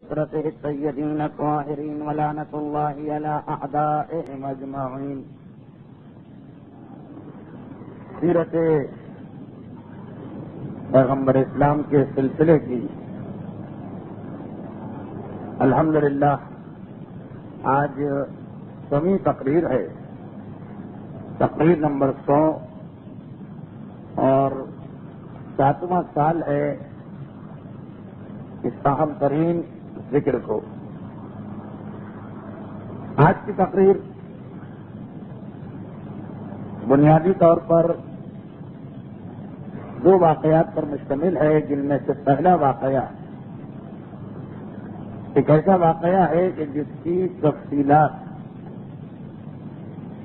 وذرته الطيبين الطاهرين ولعنة الله على أعدائهم أجمعين. سیرت پیغمبر اسلام کے سلسلے کی الحمدللہ آج 100ویں تقریر ہے، تقریر نمبر 100 اور 7واں سال ہے اس اہم ترین ذکر کو. آج کی تقریر بنیادی طور پر 2 واقعات پر مشتمل ہے، جن میں سے پہلا واقعہ ایک ایسا واقعہ ہے کہ جس کی تفصیلات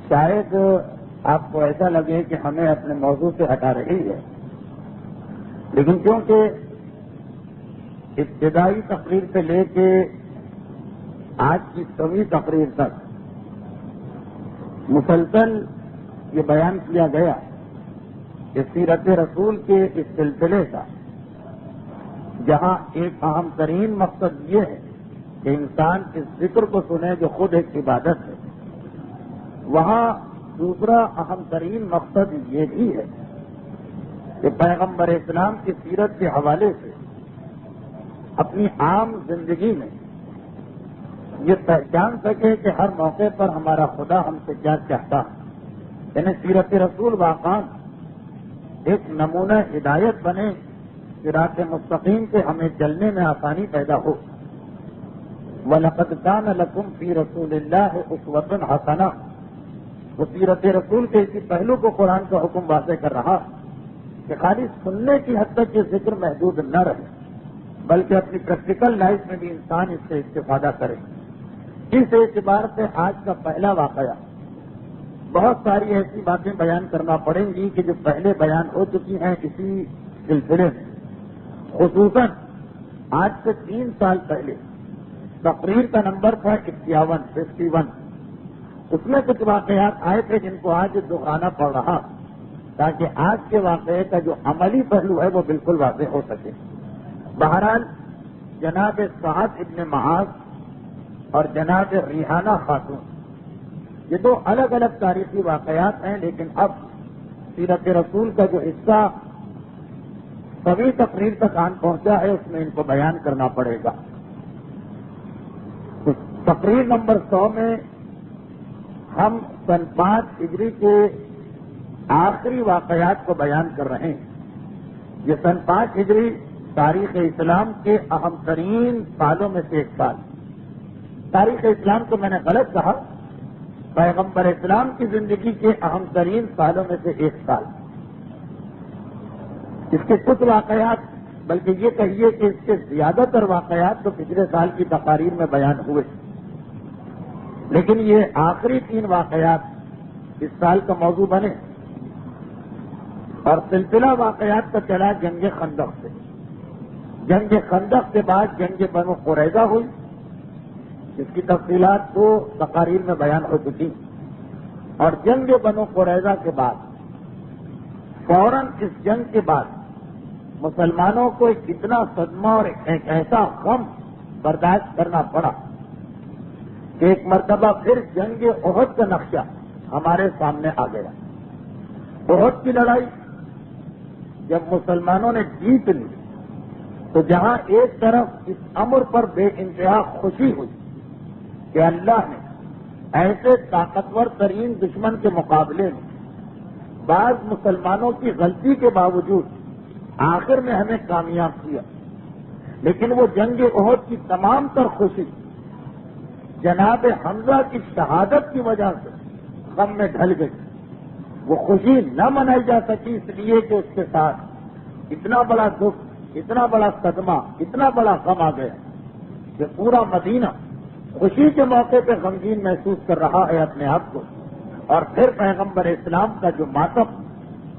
شاید آپ کو ایسا لگے کہ ہمیں اپنے موضوع سے ہٹا رہی ہے، لیکن کیونکہ ابتدائی تقریر سے لے کے آج کی 100ویں تقریر تک مسلسل یہ بیان کیا گیا کہ سیرت رسول کے اس سلسلے کا جہاں ایک اہم ترین مقصد یہ ہے کہ انسان اس ذکر کو سنے جو خود ایک عبادت ہے، وہاں دوسرا اہم ترین مقصد یہ بھی ہے کہ پیغمبر اسلام کی سیرت کے حوالے سے اپنی عام زندگی میں یہ پہچان سکے کہ ہر موقع پر ہمارا خدا ہم سے کیا چاہتا ہے. یعنی سیرت رسول واقعہ ایک نمونہ ہدایت بنے، صراط مستقیم سے ہمیں چلنے میں آسانی پیدا ہو. وَلَقَدْ كَانَ لَكُمْ فِي رَسُولِ اللَّهِ أُسْوَةٌ حَسَنَةٌ. وہ سیرت رسول کے اسی پہلو کو قرآن کا حکم واضح کر رہا کہ خالی سننے کی حد تک یہ ذکر محدود نہ رہے، بلکہ اپنی پریکٹیکل لائف میں بھی انسان اس سے استفادہ کرے. اس اعتبار سے آج کا پہلا واقعہ بہت ساری ایسی باتیں بیان کرنا پڑیں گی کہ جو پہلے بیان ہو چکی ہیں اسی سلسلے میں. خصوصاً آج سے 3 سال پہلے تقریر کا نمبر تھا 51. اس میں کچھ واقعات آئے تھے جن کو آج دہرانا پڑ رہا تاکہ آج کے واقعے کا جو عملی پہلو ہے وہ بالکل واضح ہو سکے. بہرحال جناب سعد ابن معاذ اور جناب ریحانہ خاتون یہ 2 الگ الگ تاریخی واقعات ہیں، لیکن اب سیرت رسول کا جو حصہ سبھی تقریر تک آن پہنچا ہے اس میں ان کو بیان کرنا پڑے گا. تقریر نمبر 100 میں ہم سن 5 ہجری کے آخری واقعات کو بیان کر رہے ہیں. یہ سن 5 ہجری تاریخ اسلام کے اہم ترین سالوں میں سے ایک سال. تاریخ اسلام کو میں نے غلط کہا، پیغمبر اسلام کی زندگی کے اہم ترین سالوں میں سے ایک سال. اس کے کچھ واقعات بلکہ یہ کہیے کہ اس کے زیادہ تر واقعات تو پچھلے سال کی تقاریر میں بیان ہوئے، لیکن یہ آخری 3 واقعات اس سال کا موضوع بنے. اور سلسلہ واقعات کا چلا جنگ خندق سے. جنگ خندق کے بعد جنگ بنو قریظہ ہوئی، جس کی تفصیلات 2 تقاریر میں بیان ہو چکی. اور جنگ بنو قریظہ کے بعد فوراً اس جنگ کے بعد مسلمانوں کو ایک اتنا صدمہ اور ایک ایسا غم برداشت کرنا پڑا کہ ایک مرتبہ پھر جنگ احد کا نقشہ ہمارے سامنے آ گیا. احد کی لڑائی جب مسلمانوں نے جیت لی تو جہاں ایک طرف اس امر پر بے انتہا خوشی ہوئی کہ اللہ نے ایسے طاقتور ترین دشمن کے مقابلے میں بعض مسلمانوں کی غلطی کے باوجود آخر میں ہمیں کامیاب کیا، لیکن وہ جنگ احد کی تمام تر خوشی جناب حمزہ کی شہادت کی وجہ سے غم میں ڈھل گئی. وہ خوشی نہ منائی جا سکی اس لیے کہ اس کے ساتھ اتنا بڑا دکھ، اتنا بڑا صدمہ، اتنا بڑا غم آ گیا کہ پورا مدینہ خوشی کے موقع پہ غمگین محسوس کر رہا ہے اپنے آپ کو. اور پھر پیغمبر اسلام کا جو ماتم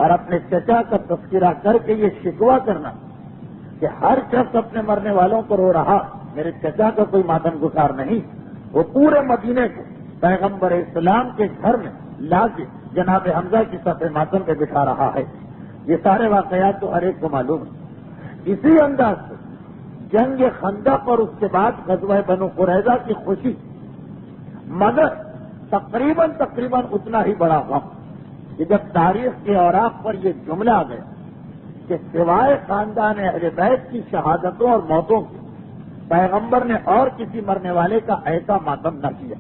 اور اپنے چچا کا تذکرہ کر کے یہ شکوہ کرنا کہ ہر شخص اپنے مرنے والوں کو رو رہا، میرے چچا کا کوئی ماتم گزار نہیں، وہ پورے مدینے کو پیغمبر اسلام کے گھر میں لا کے جناب حمزہ کی صفحے ماتم پہ بٹھا رہا ہے. یہ سارے واقعات تو ہر ایک کو معلوم ہے. اسی انداز سے جنگ خندق اور اس کے بعد غزوہ بنو قریظہ کی خوشی، مگر تقریباً اتنا ہی بڑا غم کہ جب تاریخ کے اوراق پر یہ جملہ آ گیا کہ سوائے خاندان اہل بیت کی شہادتوں اور موتوں کی پیغمبر نے اور کسی مرنے والے کا ایسا ماتم نہ کیا،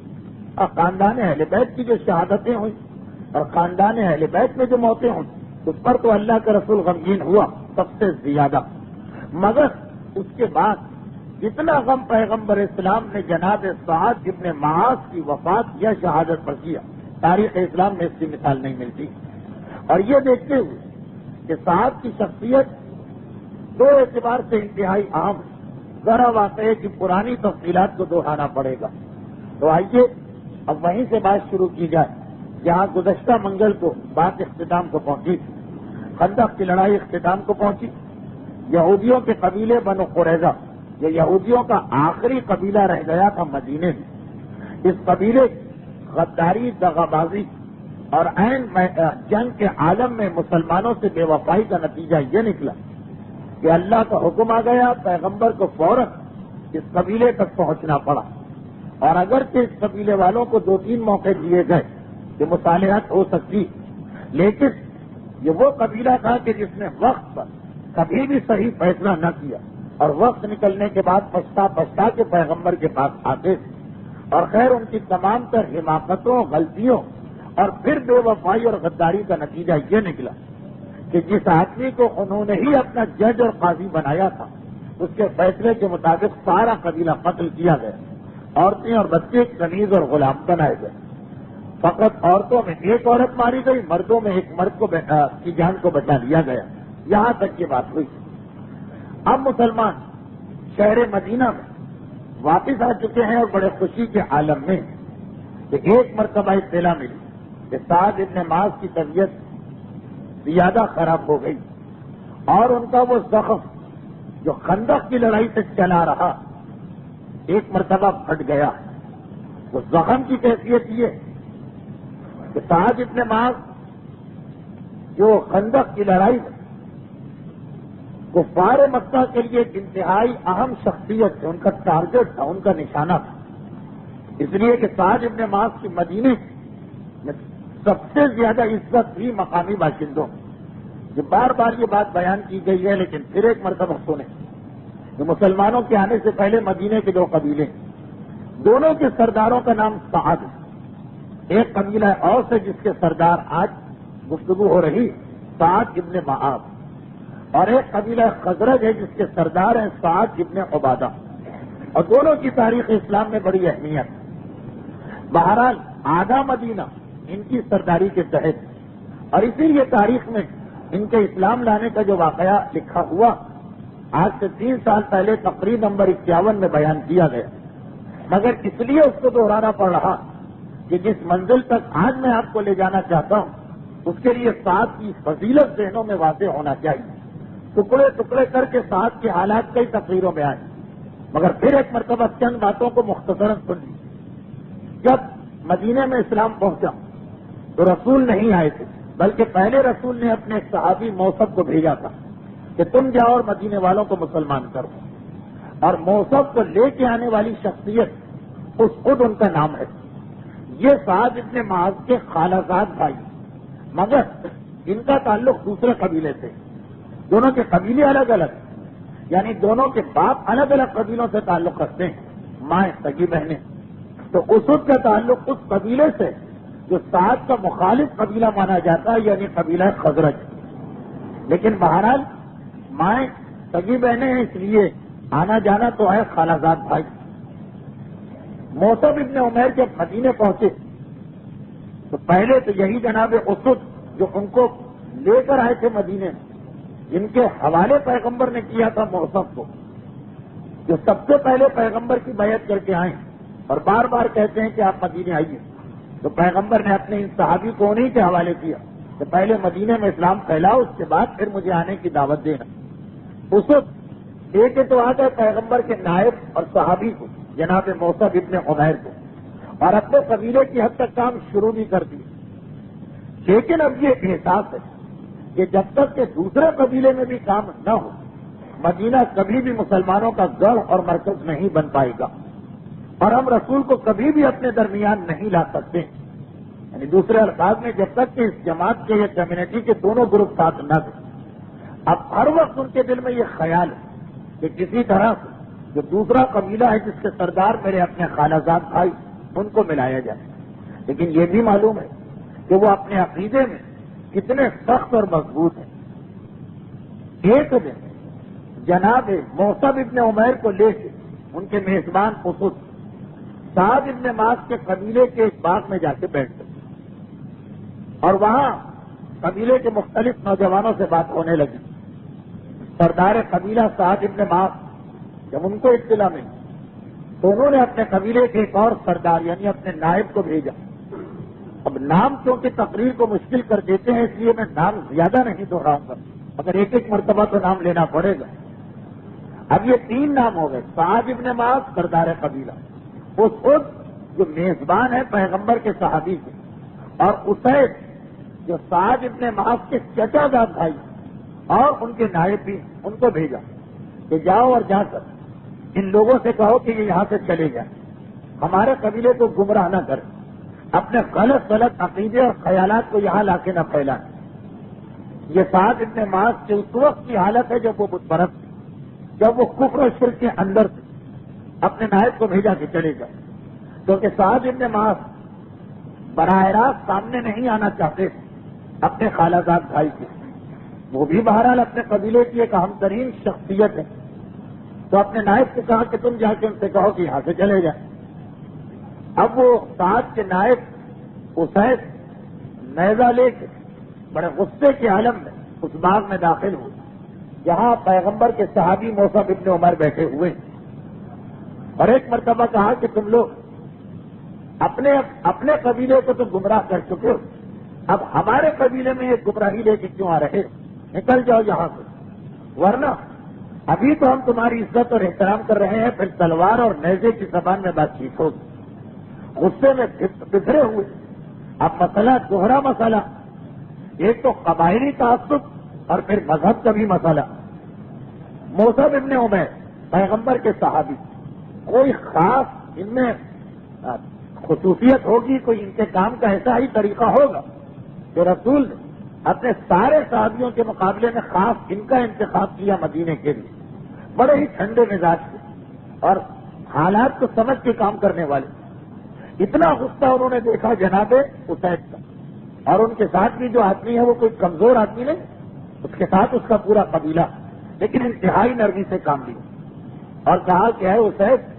اور خاندان اہل بیت کی جو شہادتیں ہوئی اور خاندان اہل بیت میں جو موتیں ہوئی اس پر تو اللہ کا رسول غمگین ہوا سب سے زیادہ، مگر اس کے بعد جتنا غم پیغمبر اسلام نے جناب سعد ابن معاذ کی وفات یا شہادت پر کیا، تاریخ اسلام میں اس کی مثال نہیں ملتی۔ اور یہ دیکھتے ہوئے کہ سعد کی شخصیت دو اعتبار سے انتہائی اہم ہے، ذرا واقعے کی پرانی تفصیلات کو دہرانا پڑے گا، تو آئیے اب وہیں سے بات شروع کی جائے جہاں گزشتہ منگل کو بات اختتام کو پہنچی تھی۔ خندق کی لڑائی اختتام کو پہنچی، یہودیوں کے قبیلے بنو قریظہ، یہ یہودیوں کا آخری قبیلہ رہ گیا تھا مدینے میں، اس قبیلے غداری، دغابازی اور عین جنگ کے عالم میں مسلمانوں سے بے وفائی کا نتیجہ یہ نکلا کہ اللہ کا حکم آ گیا، پیغمبر کو فوراً اس قبیلے تک پہنچنا پڑا، اور اگرچہ اس قبیلے والوں کو 2-3 موقع دیے گئے کہ مصالحت ہو سکتی، لیکن یہ وہ قبیلہ تھا کہ جس نے وقت پر کبھی بھی صحیح فیصلہ نہ کیا، اور وقت نکلنے کے بعد پچھتا کے پیغمبر کے پاس آتے تھے، اور خیر ان کی تمام تر حماقتوں، غلطیوں اور پھر بے وفائی اور غداری کا نتیجہ یہ نکلا کہ جس آدمی کو انہوں نے ہی اپنا جج اور قاضی بنایا تھا اس کے فیصلے کے مطابق سارا قبیلہ قتل کیا گیا، عورتیں اور بچے کنیز اور غلام بنائے گئے، فقط عورتوں میں ایک عورت ماری گئی، مردوں میں ایک مرد کی جان کو بچا لیا گیا، یہاں تک یہ بات ہوئی۔ اب مسلمان شہر مدینہ میں واپس آ چکے ہیں اور بڑے خوشی کے عالم میں کہ ایک مرتبہ اطلاع ملی کہ سعد ابن معاذ کی طبیعت زیادہ خراب ہو گئی، اور ان کا وہ زخم جو خندق کی لڑائی سے چلا رہا ایک مرتبہ پھٹ گیا۔ وہ زخم کی کیفیت یہ کہ سعد ابن معاذ جو خندق کی لڑائی میں کفار مکہ کے لیے ایک انتہائی اہم شخصیت تھے، ان کا ٹارگٹ تھا، ان کا نشانہ تھا، اس لیے کہ سعد ابن معاذ کی مدینے میں سب سے زیادہ عزت تھی مقامی باشندوں، جو بار بار یہ بات بیان کی گئی ہے، لیکن پھر ایک مرتبہ سنیں کہ مسلمانوں کے آنے سے پہلے مدینے کے 2 قبیلے، دونوں کے سرداروں کا نام سعد ہے، ایک قبیلہ اوس ہے جس کے سردار آج گفتگو ہو رہی سعد ابن معاذ، اور ایک قبیلہ خزرج ہے جس کے سردار ہیں سعد ابن عبادہ، اور دونوں کی تاریخ اسلام میں بڑی اہمیت ہے۔ بہرحال آدھا مدینہ ان کی سرداری کے تحت، اور اسی لیے تاریخ میں ان کے اسلام لانے کا جو واقعہ لکھا ہوا آج سے 3 سال پہلے تقریر نمبر 51 میں بیان کیا گیا، مگر اس لیے اس کو دہرانا پڑ رہا کہ جس منزل تک آج میں آپ کو لے جانا چاہتا ہوں اس کے لیے سعد کی فضیلت ذہنوں میں واضح ہونا چاہیے۔ ٹکڑے ٹکڑے کر کے سعد کے حالات کئی تقریروں میں آئے، مگر پھر ایک مرتبہ چند باتوں کو مختصراً سن لی۔ جب مدینے میں اسلام پہنچا تو رسول نہیں آئے تھے، بلکہ پہلے رسول نے اپنے ایک صحابی موصب کو بھیجا تھا کہ تم جاؤ اور مدینے والوں کو مسلمان کرو، اور موصب کو لے کے آنے والی شخصیت اس خود ان کا نام ہے۔ یہ سعد ابن معاذ کے خالازاد بھائی، مگر ان کا تعلق دوسرے قبیلے سے، دونوں کے قبیلے الگ الگ، یعنی دونوں کے باپ الگ الگ قبیلوں سے تعلق رکھتے ہیں، مائیں سگی بہنیں، تو اسد کا تعلق اس قبیلے سے جو سعد کا مخالف قبیلہ مانا جاتا ہے، یعنی قبیلہ خزرج، لیکن بہرحال مائیں سگی بہنیں ہیں، اس لیے آنا جانا تو ہے خالازاد بھائی۔ موصب ابن عمیر جب مدینے پہنچے تو پہلے تو یہی جناب اسد جو ان کو لے کر آئے تھے مدینے میں، جن کے حوالے پیغمبر نے کیا تھا موصب کو، جو سب سے پہلے پیغمبر کی بیعت کر کے آئے اور بار بار کہتے ہیں کہ آپ مدینے آئیے، تو پیغمبر نے اپنے ان صحابی کو انہیں کے حوالے کیا کہ پہلے مدینے میں اسلام پھیلاؤ، اس کے بعد پھر مجھے آنے کی دعوت دینا۔ اسد ایک تو آ گئے پیغمبر کے نائب اور صحابی کو، جناب موصب ابن عمیر کو، اور اپنے قبیلے کی حد تک کام شروع بھی کر دیا، لیکن اب یہ احساس ہے کہ جب تک کہ دوسرے قبیلے میں بھی کام نہ ہو مدینہ کبھی بھی مسلمانوں کا گڑھ اور مرکز نہیں بن پائے گا، اور ہم رسول کو کبھی بھی اپنے درمیان نہیں لا سکتے. یعنی دوسرے الفاظ میں جب تک کہ اس جماعت کے یا کمیونٹی کے دونوں گروپ ساتھ نہ دیں، اب ہر وقت ان کے دل میں یہ خیال ہے کہ کسی طرح سے جو دوسرا قبیلہ ہے جس کے سردار میرے اپنے خالہ زاد بھائی، ان کو ملایا جائے. لیکن یہ بھی معلوم ہے کہ وہ اپنے عقیدے میں کتنے سخت اور مضبوط ہیں. ایک دن جناب موصب ابن عمیر کو لے کے ان کے میزبان اسد سعد ابن معاذ کے قبیلے کے ایک باغ میں جا کے بیٹھ گئے، اور وہاں قبیلے کے مختلف نوجوانوں سے بات ہونے لگی. سردار قبیلہ سعد ابن معاذ جب ان کو اطلاع ملی تو انہوں نے اپنے قبیلے کے ایک اور سردار یعنی اپنے نائب کو بھیجا. اب نام کیونکہ تقریر کو مشکل کر دیتے ہیں، اس لیے میں نام زیادہ نہیں دہراؤں گا، مگر ایک ایک مرتبہ تو نام لینا پڑے گا. اب یہ 3 نام ہو گئے، سعد ابن معاذ سردار قبیلہ، اسد جو میزبان ہے پیغمبر کے صحابی کے، اور اسید جو سعد ابن معاذ کے چچا زاد بھائی اور ان کے نائب بھی، ان کو بھیجا کہ جاؤ اور جا کر ان لوگوں سے کہو کہ یہ یہاں سے چلے جائیں، ہمارے قبیلے کو گمراہ نہ کریں، اپنے غلط عقیدے اور خیالات کو یہاں لا کے نہ پھیلائیں. یہ سعد ابن معاذ کی اس وقت کی حالت ہے جب وہ بت پرست تھے، جب وہ کفر و شرک کے اندر تھے. اپنے نائب کو بھیجا کہ چلے جائیں، کیونکہ سعد ابن معاذ براہ راست سامنے نہیں آنا چاہتے تھے اپنے خالہ زاد بھائی کے. وہ بھی بہرحال اپنے قبیلے کی ایک اہم ترین شخصیت ہے. تو اپنے نائب سے کہا کہ تم جا کے ان سے کہو کہ یہاں سے چلے جائیں. اب وہ سعد کے نائب اسید نیزہ لے کے بڑے غصے کے عالم میں اس باغ میں داخل ہوئے جہاں پیغمبر کے صحابی موصب ابن عمر بیٹھے ہوئے، اور ایک مرتبہ کہا کہ تم لوگ اپنے قبیلے کو تو گمراہ کر چکے ہو، اب ہمارے قبیلے میں یہ گمراہی لے کے کیوں آ رہے؟ نکل جاؤ یہاں سے، ورنہ ابھی تو ہم تمہاری عزت اور احترام کر رہے ہیں، پھر تلوار اور نیزے کی زبان میں بات چیت ہوگی. غصے میں بکھرے ہوئے. اب مسئلہ دوہرا مسئلہ، ایک تو قبائلی تعصب اور پھر مذہب کا بھی مسئلہ. موصب ابن عمیر پیغمبر کے صحابی، کوئی خاص ان میں خصوصیت ہوگی، کوئی ان کے کام کا ایسا ہی طریقہ ہوگا کہ رسول نے اپنے سارے صحابیوں کے مقابلے میں خاص ان کا انتخاب کیا مدینے کے لیے. بڑے ہی ٹھنڈے مزاج کے اور حالات کو سمجھ کے کام کرنے والے. اتنا غصہ انہوں نے دیکھا جناب اسید کا، اور ان کے ساتھ بھی جو آدمی ہے وہ کوئی کمزور آدمی نہیں، اس کے ساتھ اس کا پورا قبیلہ، لیکن انتہائی نرمی سے کام لیا اور کہا کہ ہے اسید.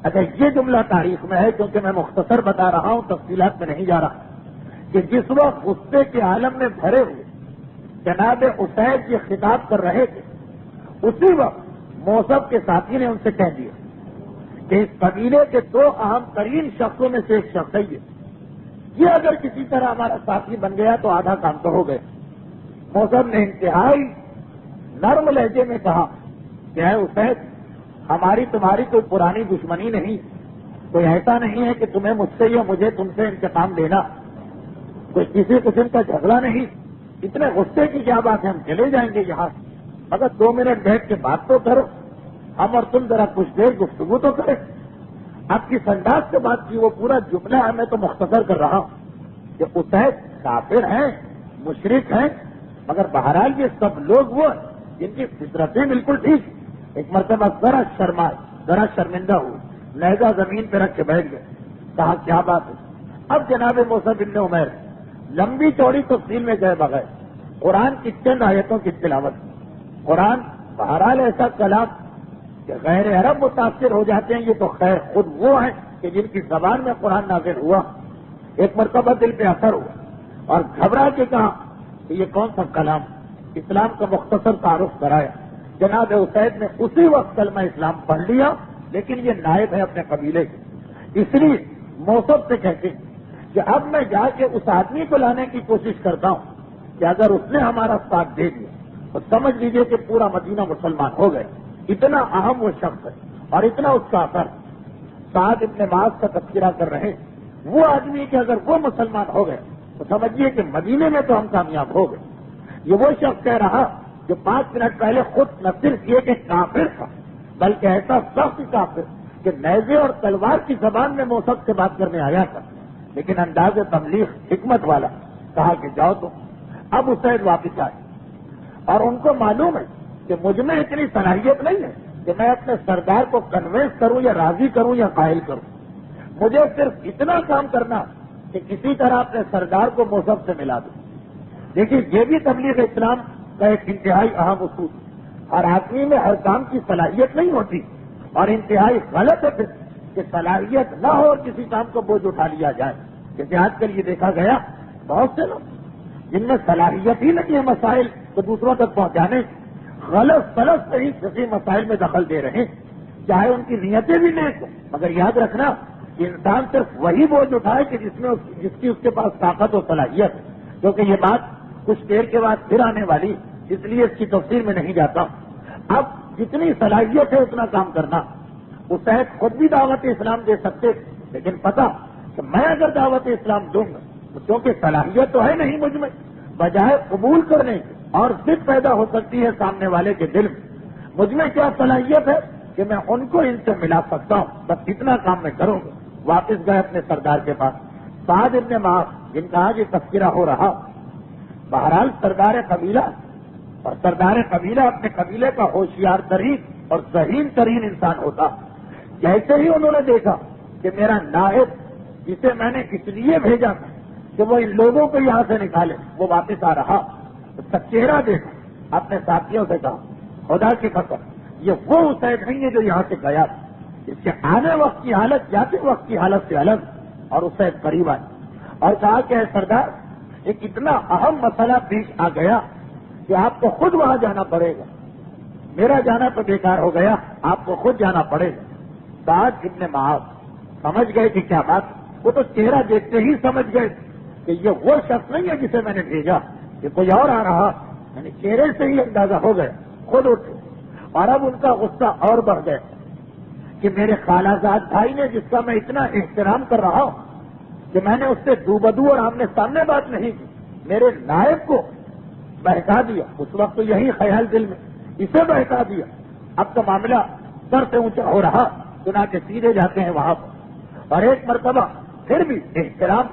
اچھا یہ جملہ تاریخ میں ہے کیونکہ میں مختصر بتا رہا ہوں، تفصیلات میں نہیں جا رہا، کہ جس وقت غصے کے عالم میں بھرے ہوئے جناب اسید یہ خطاب کر رہے تھے، اسی وقت موصب کے ساتھی نے ان سے کہہ دیا کہ اس قبیلے کے 2 اہم ترین شخصوں میں سے ایک شخص ہے یہ اگر کسی طرح ہمارا ساتھی بن گیا تو آدھا کام تو ہو گئے. موصب نے انتہائی نرم لہجے میں کہا کہ اے اسید، ہماری تمہاری کوئی پرانی دشمنی نہیں، کوئی ایسا نہیں ہے کہ تمہیں مجھ سے یا مجھے تم سے انتقام لینا، کوئی کسی قسم کا جھگڑا نہیں. اتنے غصے کی کیا بات ہے، ہم چلے جائیں گے یہاں، اگر 2 منٹ بیٹھ کے بات تو کرو، ہم اور تم ذرا کچھ دیر گفتگو تو کریں. آپ کی انداز سے بات کی وہ پورا جملہ ہے، میں تو مختصر کر رہا ہوں کہ اسید کافر ہیں، مشرک ہیں، مگر بہرحال یہ سب لوگ وہ ہیں جن کی فطرتیں بالکل ٹھیک. ایک مرتبہ ذرا شرمندہ ہوئے، نیزہ زمین پہ رکھ کے بیٹھ گئے. کہا کیا بات ہے؟ اب جناب موصب ابن عمیر لمبی چوڑی تفصیل میں گئے بغیر قرآن کی چند آیتوں کی تلاوت. قرآن بہرحال ایسا کلام کہ غیر عرب متاثر ہو جاتے ہیں، یہ تو خیر خود وہ ہیں کہ جن کی زبان میں قرآن نازل ہوا. ایک مرتبہ دل پہ اثر ہوا اور گھبرا کے کہا کہ یہ کون سا کلام. اسلام کا مختصر تعارف کرایا. جناب اسید نے اسی وقت کلمہ اسلام پڑھ لیا، لیکن یہ نائب ہے اپنے قبیلے کے، اس لیے موصب سے کہتے ہیں کہ اب میں جا کے اس آدمی کو لانے کی کوشش کرتا ہوں کہ اگر اس نے ہمارا ساتھ دے دیا تو سمجھ لیجئے کہ پورا مدینہ مسلمان ہو گئے. اتنا اہم وہ شخص ہے اور اتنا اس کا اثر. سعد ابن معاذ کا تذکرہ کر رہے وہ آدمی کہ اگر وہ مسلمان ہو گئے تو سمجھیے کہ مدینے میں تو ہم کامیاب ہو گئے. یہ وہ شخص کہہ رہا جو 5 منٹ پہلے خود نہ صرف یہ کہ کافر تھا بلکہ ایسا سخت کافر کہ نیزے اور تلوار کی زبان میں موثق سے بات کرنے آیا تھا، لیکن انداز تبلیغ حکمت والا کہا کہ جاؤ تم۔ اب اسید واپس آئے اور ان کو معلوم ہے کہ مجھ میں اتنی صلاحیت نہیں ہے کہ میں اپنے سردار کو کنوینس کروں یا راضی کروں یا قائل کروں، مجھے صرف اتنا کام کرنا کہ کسی طرح اپنے سردار کو موثق سے ملا دوں۔ دیکھیے یہ بھی تبلیغ اسلام کا ایک انتہائی اہم اصول، ہر آدمی میں ہر کام کی صلاحیت نہیں ہوتی، اور انتہائی غلط ہے کہ صلاحیت نہ ہو اور کسی کام کو بوجھ اٹھا لیا جائے۔ جیسے آج کل یہ دیکھا گیا بہت سے لوگ جن میں صلاحیت ہی نہیں ہے مسائل کو دوسروں تک پہنچانے، غلط سے ہی کسی مسائل میں دخل دے رہے ہیں، چاہے ان کی نیتیں بھی نیک ہوں، مگر یاد رکھنا کہ انسان صرف وہی بوجھ اٹھائے کہ جس کی اس کے پاس طاقت و صلاحیت ہے، کیونکہ یہ بات کچھ دیر کے بعد پھر آنے والی، اس لیے اس کی تفصیل میں نہیں جاتا۔ اب جتنی صلاحیت ہے اتنا کام کرنا۔ اسید خود بھی دعوت اسلام دے سکتے، لیکن پتا کہ میں اگر دعوت اسلام دوں گا تو کیونکہ صلاحیت تو ہے نہیں مجھ میں، بجائے قبول کرنے کی اور ضد پیدا ہو سکتی ہے سامنے والے کے دل میں، مجھ میں کیا صلاحیت ہے کہ میں ان کو ان سے ملا سکتا ہوں، بس اتنا کام میں کروں گا۔ واپس گئے اپنے سردار کے پاس، سعد ابن معاذ جن کا آج یہ تذکرہ ہو رہا، بہرحال سردار قبیلہ، اور سردار قبیلہ اپنے قبیلے کا ہوشیار ترین اور ذہین ترین انسان ہوتا۔ جیسے ہی انہوں نے دیکھا کہ میرا نائب جسے میں نے اس لیے بھیجا تھا کہ وہ ان لوگوں کو یہاں سے نکالے وہ واپس آ رہا، تو چہرہ دیکھا، اپنے ساتھیوں سے کہا خدا کی قسم یہ وہ اسید نہیں ہے جو یہاں سے گیا تھا، اس کے آنے وقت کی حالت جاتے وقت کی حالت سے الگ۔ اور اسید قریب آئے اور کہا کہ اے سردار ایک اتنا اہم مسئلہ پیش آ گیا کہ آپ کو خود وہاں جانا پڑے گا، میرا جانا تو بیکار ہو گیا، آپ کو خود جانا پڑے گا۔ سعد ابن معاذ سمجھ گئے کہ کیا بات، وہ تو چہرہ دیکھتے ہی سمجھ گئے کہ یہ وہ شخص نہیں ہے جسے میں نے بھیجا، یہ کوئی اور آ رہا، یعنی چہرے سے ہی اندازہ ہو گیا، خود اٹھے اور اب ان کا غصہ اور بڑھ گیا کہ میرے خالہ زاد بھائی نے جس کا میں اتنا احترام کر رہا ہوں کہ میں نے اس سے دو بدو اور آمنے سامنے بات نہیں کی، میرے نائب کو بہکا دیا، اس وقت تو یہی خیال دل میں، اسے بہکا دیا، اب تو معاملہ سر سے اونچا ہو رہا، چنانچہ سیدھے جاتے ہیں وہاں پر، اور ایک مرتبہ پھر بھی احترام،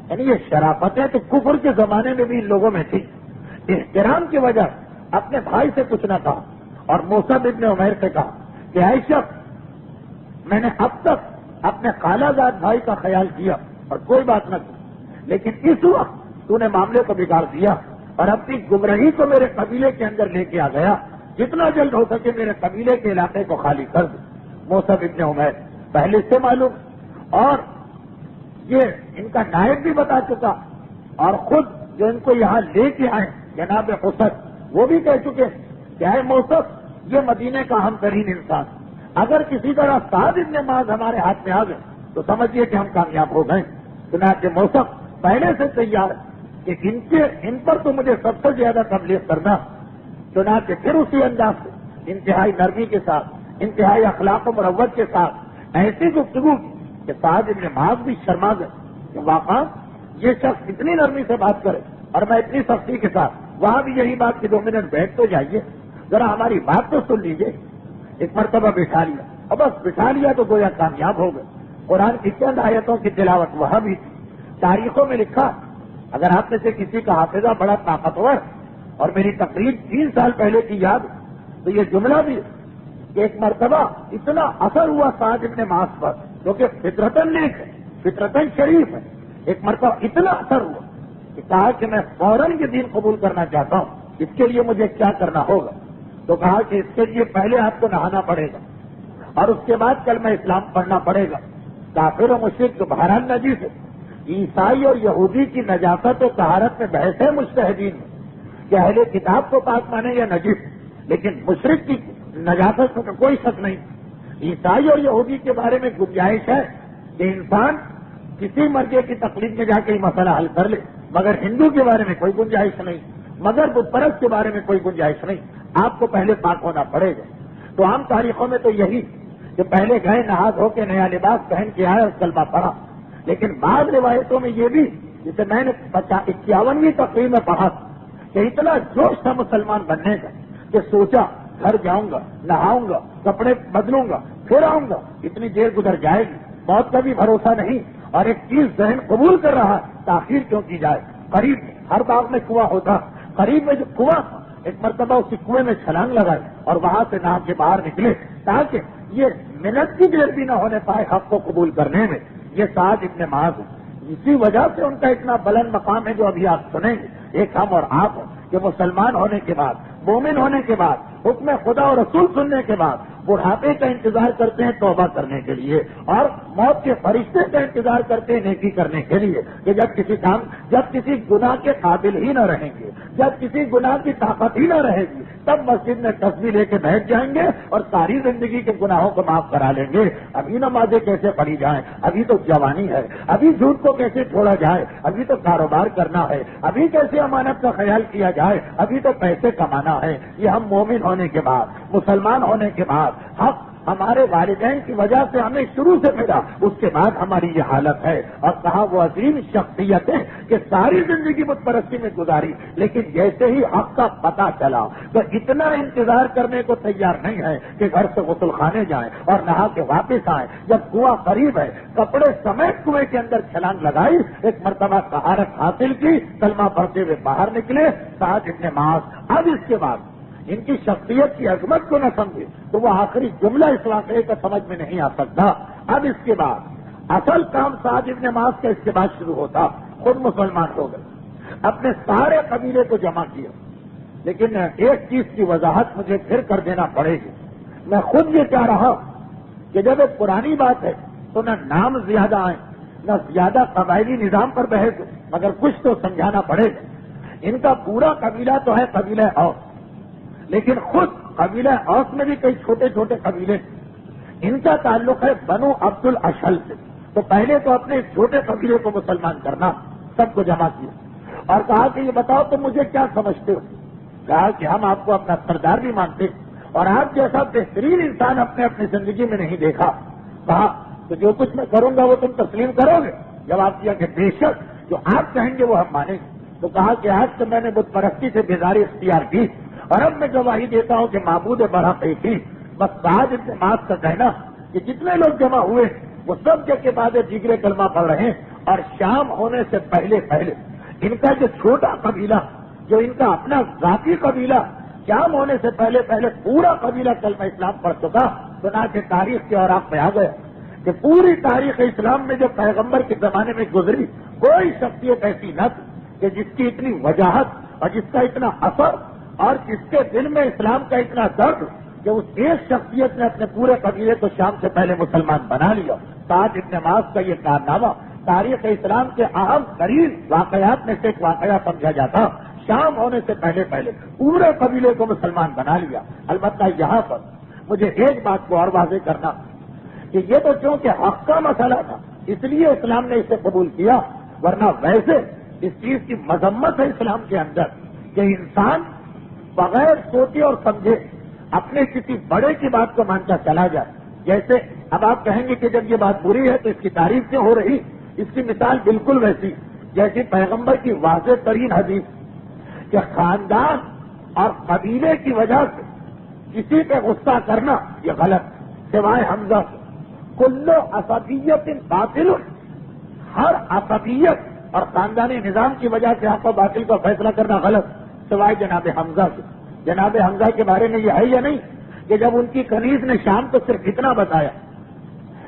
یعنی یہ شرافتیں تو کفر کے زمانے میں بھی ان لوگوں میں تھی، احترام کی وجہ اپنے بھائی سے کچھ نہ کہا اور موسیٰ ابن عمیر سے کہا کہ اے شخص میں نے اب تک اپنے خالہ زاد بھائی کا خیال کیا اور کوئی بات نہ کی، لیکن اس وقت تو نے معاملے کو بگاڑ دیا اور اپنی گمراہی کو میرے قبیلے کے اندر لے کے آ گیا، جتنا جلد ہو سکے میرے قبیلے کے علاقے کو خالی کر دو۔ موسیٰ ابن عمیر پہلے سے معلوم اور یہ ان کا نائب بھی بتا چکا، اور خود جو ان کو یہاں لے کے آئے جناب حسد وہ بھی کہہ چکے کہ اے موسیٰ یہ مدینے کا اہم ترین انسان، اگر کسی طرح سعد ابن معاذ ہمارے ہاتھ میں آ گئے تو سمجھیے کہ ہم کامیاب ہو گئے۔ چنانچہ موسیٰ پہلے سے تیار کہ ان پر تو مجھے سب سے زیادہ تبلیغ کرنا، چنانچہ پھر اسی انداز سے انتہائی نرمی کے ساتھ، انتہائی اخلاق و مروت کے ساتھ ایسی گفتگو کہ سعد ابن معاذ بھی شرما گئے کہ واقعا یہ شخص اتنی نرمی سے بات کرے اور میں اتنی سختی کے ساتھ، وہاں بھی یہی بات کہ 2 منٹ بیٹھ تو جائیے، ذرا ہماری بات تو سن لیجیے۔ ایک مرتبہ بٹھا لیا اور بس بٹھا لیا تو گویا کامیاب ہو گئے۔ قرآن کی چند آیتوں کی تلاوت وہاں بھی تھی، تاریخوں میں لکھا، اگر آپ میں سے کسی کا حافظہ بڑا طاقتور اور میری تقریر 3 سال پہلے کی یاد تو یہ جملہ بھی کہ ایک مرتبہ اتنا اثر ہوا سعد ابن معاذ پر، جو کہ فطرتاً نیک ہے، فطرتاً شریف ہے، ایک مرتبہ اتنا اثر ہوا کہ کہا کہ میں فوراً یہ دین قبول کرنا چاہتا ہوں، اس کے لیے مجھے کیا کرنا ہوگا؟ تو کہا کہ اس کے لیے پہلے آپ کو نہانا پڑے گا اور اس کے بعد کلمہ اسلام پڑھنا پڑے گا۔ کافر و مشرک تو بہرحال نجیس ہے، عیسائی اور یہودی کی نجاست و طہارت میں بحث ہے مجتہدین میں کہ اہل کتاب کو پاک مانے یا نجیس، لیکن مشرک کی نجاست میں کوئی شک نہیں۔ عیسائی اور یہودی کے بارے میں گنجائش ہے کہ انسان کسی مرجے کی تقلید میں جا کے یہ مسئلہ حل کر لے، مگر ہندو کے بارے میں کوئی گنجائش نہیں، مگر بت پرست کے بارے میں کوئی گنجائش نہیں، آپ کو پہلے پاک ہونا پڑے گا۔ تو عام تاریخوں میں تو یہی کہ پہلے گئے نہا دھو کے نیا لباس پہن کے آئے اور کلمہ پڑھا، لیکن بعض روایتوں میں یہ بھی، جسے میں نے 51ویں تقریر میں پڑھا کہ اتنا جوش تھا مسلمان بننے کا کہ سوچا گھر جاؤں گا، نہاؤں گا، کپڑے بدلوں گا، پھر آؤں گا، اتنی دیر گزر جائے گی، موت کا بھی بھروسہ نہیں، اور ایک چیز ذہن قبول کر رہا ہے، تاخیر کیوں کی جائے؟ قریب ہر باغ میں کنواں ہوتا، قریب میں جو کنواں تھا ایک مرتبہ اسی کنویں میں چھلانگ لگائے اور وہاں سے نہا کے باہر نکلے تاکہ یہ منٹ کی دیر بھی نہ ہونے پائے حق کو قبول کرنے میں۔ یہ سعد ابن معاذ، اسی وجہ سے ان کا اتنا بلند مقام ہے جو ابھی آپ سنیں گے۔ ایک ہم اور آپ کہ مسلمان ہونے کے بعد، مومن ہونے کے بعد، حکم خدا اور رسول سننے کے بعد بڑھاپے کا انتظار کرتے ہیں توبہ کرنے کے لیے، اور موت کے فرشتے کا انتظار کرتے ہیں نیکی کرنے کے لیے، کہ جب کسی گناہ کے قابل ہی نہ رہیں گے، جب کسی گناہ کی طاقت ہی نہ رہے گی، تب مسجد میں تسبیح لے کے بیٹھ جائیں گے اور ساری زندگی کے گناہوں کو معاف کرا لیں گے۔ ابھی نمازیں کیسے پڑھی جائیں، ابھی تو جوانی ہے، ابھی جھوٹ کو کیسے چھوڑا جائے، ابھی تو کاروبار کرنا ہے، ابھی کیسے امانت کا خیال کیا جائے، ابھی تو پیسے کمانا ہے۔ یہ ہم مومن ہونے کے بعد، مسلمان ہونے کے بعد، حق ہمارے والدین کی وجہ سے ہمیں شروع سے ملا، اس کے بعد ہماری یہ حالت ہے۔ اور کہا وہ عظیم شخصیتیں کہ ساری زندگی بت پرستی میں گزاری، لیکن جیسے ہی حق کا پتہ چلا تو اتنا انتظار کرنے کو تیار نہیں ہے کہ گھر سے غسل خانے جائیں اور نہا کے واپس آئیں۔ جب کنواں قریب ہے، کپڑے سمیت کنویں کے اندر چھلانگ لگائی، ایک مرتبہ طہارت حاصل کی، کلمہ پڑھتے ہوئے باہر نکلے سعد ابن معاذ۔ اب اس کے بعد ان کی شخصیت کی عظمت کو نہ سمجھے تو وہ آخری جملہ اس واقعے کا سمجھ میں نہیں آ سکتا۔ اب اس کے بعد اصل کام سعد ابن معاذ کا اس کے بعد شروع ہوتا، خود مسلمان ہو گئے، اپنے سارے قبیلے کو جمع کیا۔ لیکن ایک چیز کی وضاحت مجھے پھر کر دینا پڑے گی، میں خود یہ کہہ رہا کہ جب ایک پرانی بات ہے تو نہ نام زیادہ آئے نہ زیادہ قبائلی نظام پر بحث ہو، مگر کچھ تو سمجھانا پڑے گا۔ ان کا پورا قبیلہ تو ہے قبیلہ اوس، لیکن خود قبیلہ اوس میں بھی کئی چھوٹے چھوٹے قبیلے، ان کا تعلق ہے بنو عبد الاشہل سے۔ تو پہلے تو اپنے چھوٹے قبیلے کو مسلمان کرنا، سب کو جمع کیا اور کہا کہ یہ بتاؤ تم مجھے کیا سمجھتے ہو؟ کہا کہ ہم آپ کو اپنا سردار بھی مانتے اور آپ جیسا بہترین انسان اپنی زندگی میں نہیں دیکھا۔ کہا تو جو کچھ میں کروں گا وہ تم تسلیم کرو گے؟ جواب دیا کہ بے شک جو آپ کہیں گے وہ ہم مانیں گے۔ تو کہا کہ آج سے میں نے بت پرستی سے بیزاری اختیار کی اور اب میں گواہی دیتا ہوں کہ معبود برحق ایک ہی۔ بس سعد ابن معاذ کا کہنا کہ جتنے لوگ جمع ہوئے وہ سب کے بعد جگرے کلمہ پڑھ رہے ہیں، اور شام ہونے سے پہلے ان کا جو چھوٹا قبیلہ، جو ان کا اپنا ذاتی قبیلہ، شام ہونے سے پہلے پورا قبیلہ کلمہ اسلام پڑھ چکا۔ چنانچہ تاریخ کے اوراق میں آ گیا کہ پوری تاریخ اسلام میں جو پیغمبر کے زمانے میں گزری کوئی شخصیت ایسی نہ تھی کہ جس کی اتنی وجاہت اور جس کا اتنا اثر اور جس کے دل میں اسلام کا اتنا درد کہ اس ایک شخصیت نے اپنے پورے قبیلے کو شام سے پہلے مسلمان بنا لیا۔ سعد ابن معاذ کا یہ کارنامہ تاریخ اسلام کے اہم ترین واقعات میں سے ایک واقعہ سمجھا جاتا۔ شام ہونے سے پہلے پورے قبیلے کو مسلمان بنا لیا۔ البتہ یہاں پر مجھے ایک بات کو اور واضح کرنا کہ یہ تو چونکہ حق کا مسئلہ تھا اس لیے اسلام نے اسے قبول کیا، ورنہ ویسے اس چیز کی مذمت ہے اسلام کے اندر کہ انسان بغیر سوچے اور سمجھے اپنے کسی بڑے کی بات کو مانتا چلا جائے۔ جیسے اب آپ کہیں گے کہ جب یہ بات بری ہے تو اس کی تعریف کیوں ہو رہی؟ اس کی مثال بالکل ویسی جیسی پیغمبر کی واضح ترین حدیث کہ خاندان اور قبیلے کی وجہ سے کسی پہ غصہ کرنا یہ غلط، سوائے حمزہ سے۔ کلو عصبیت باطل، ہر عصبیت اور خاندانی نظام کی وجہ سے آپ کو باطل کا فیصلہ کرنا غلط، سوائے جناب حمزہ سے۔ جناب حمزہ کے بارے میں یہ ہے یا نہیں کہ جب ان کی کنیز نے شام کو صرف اتنا بتایا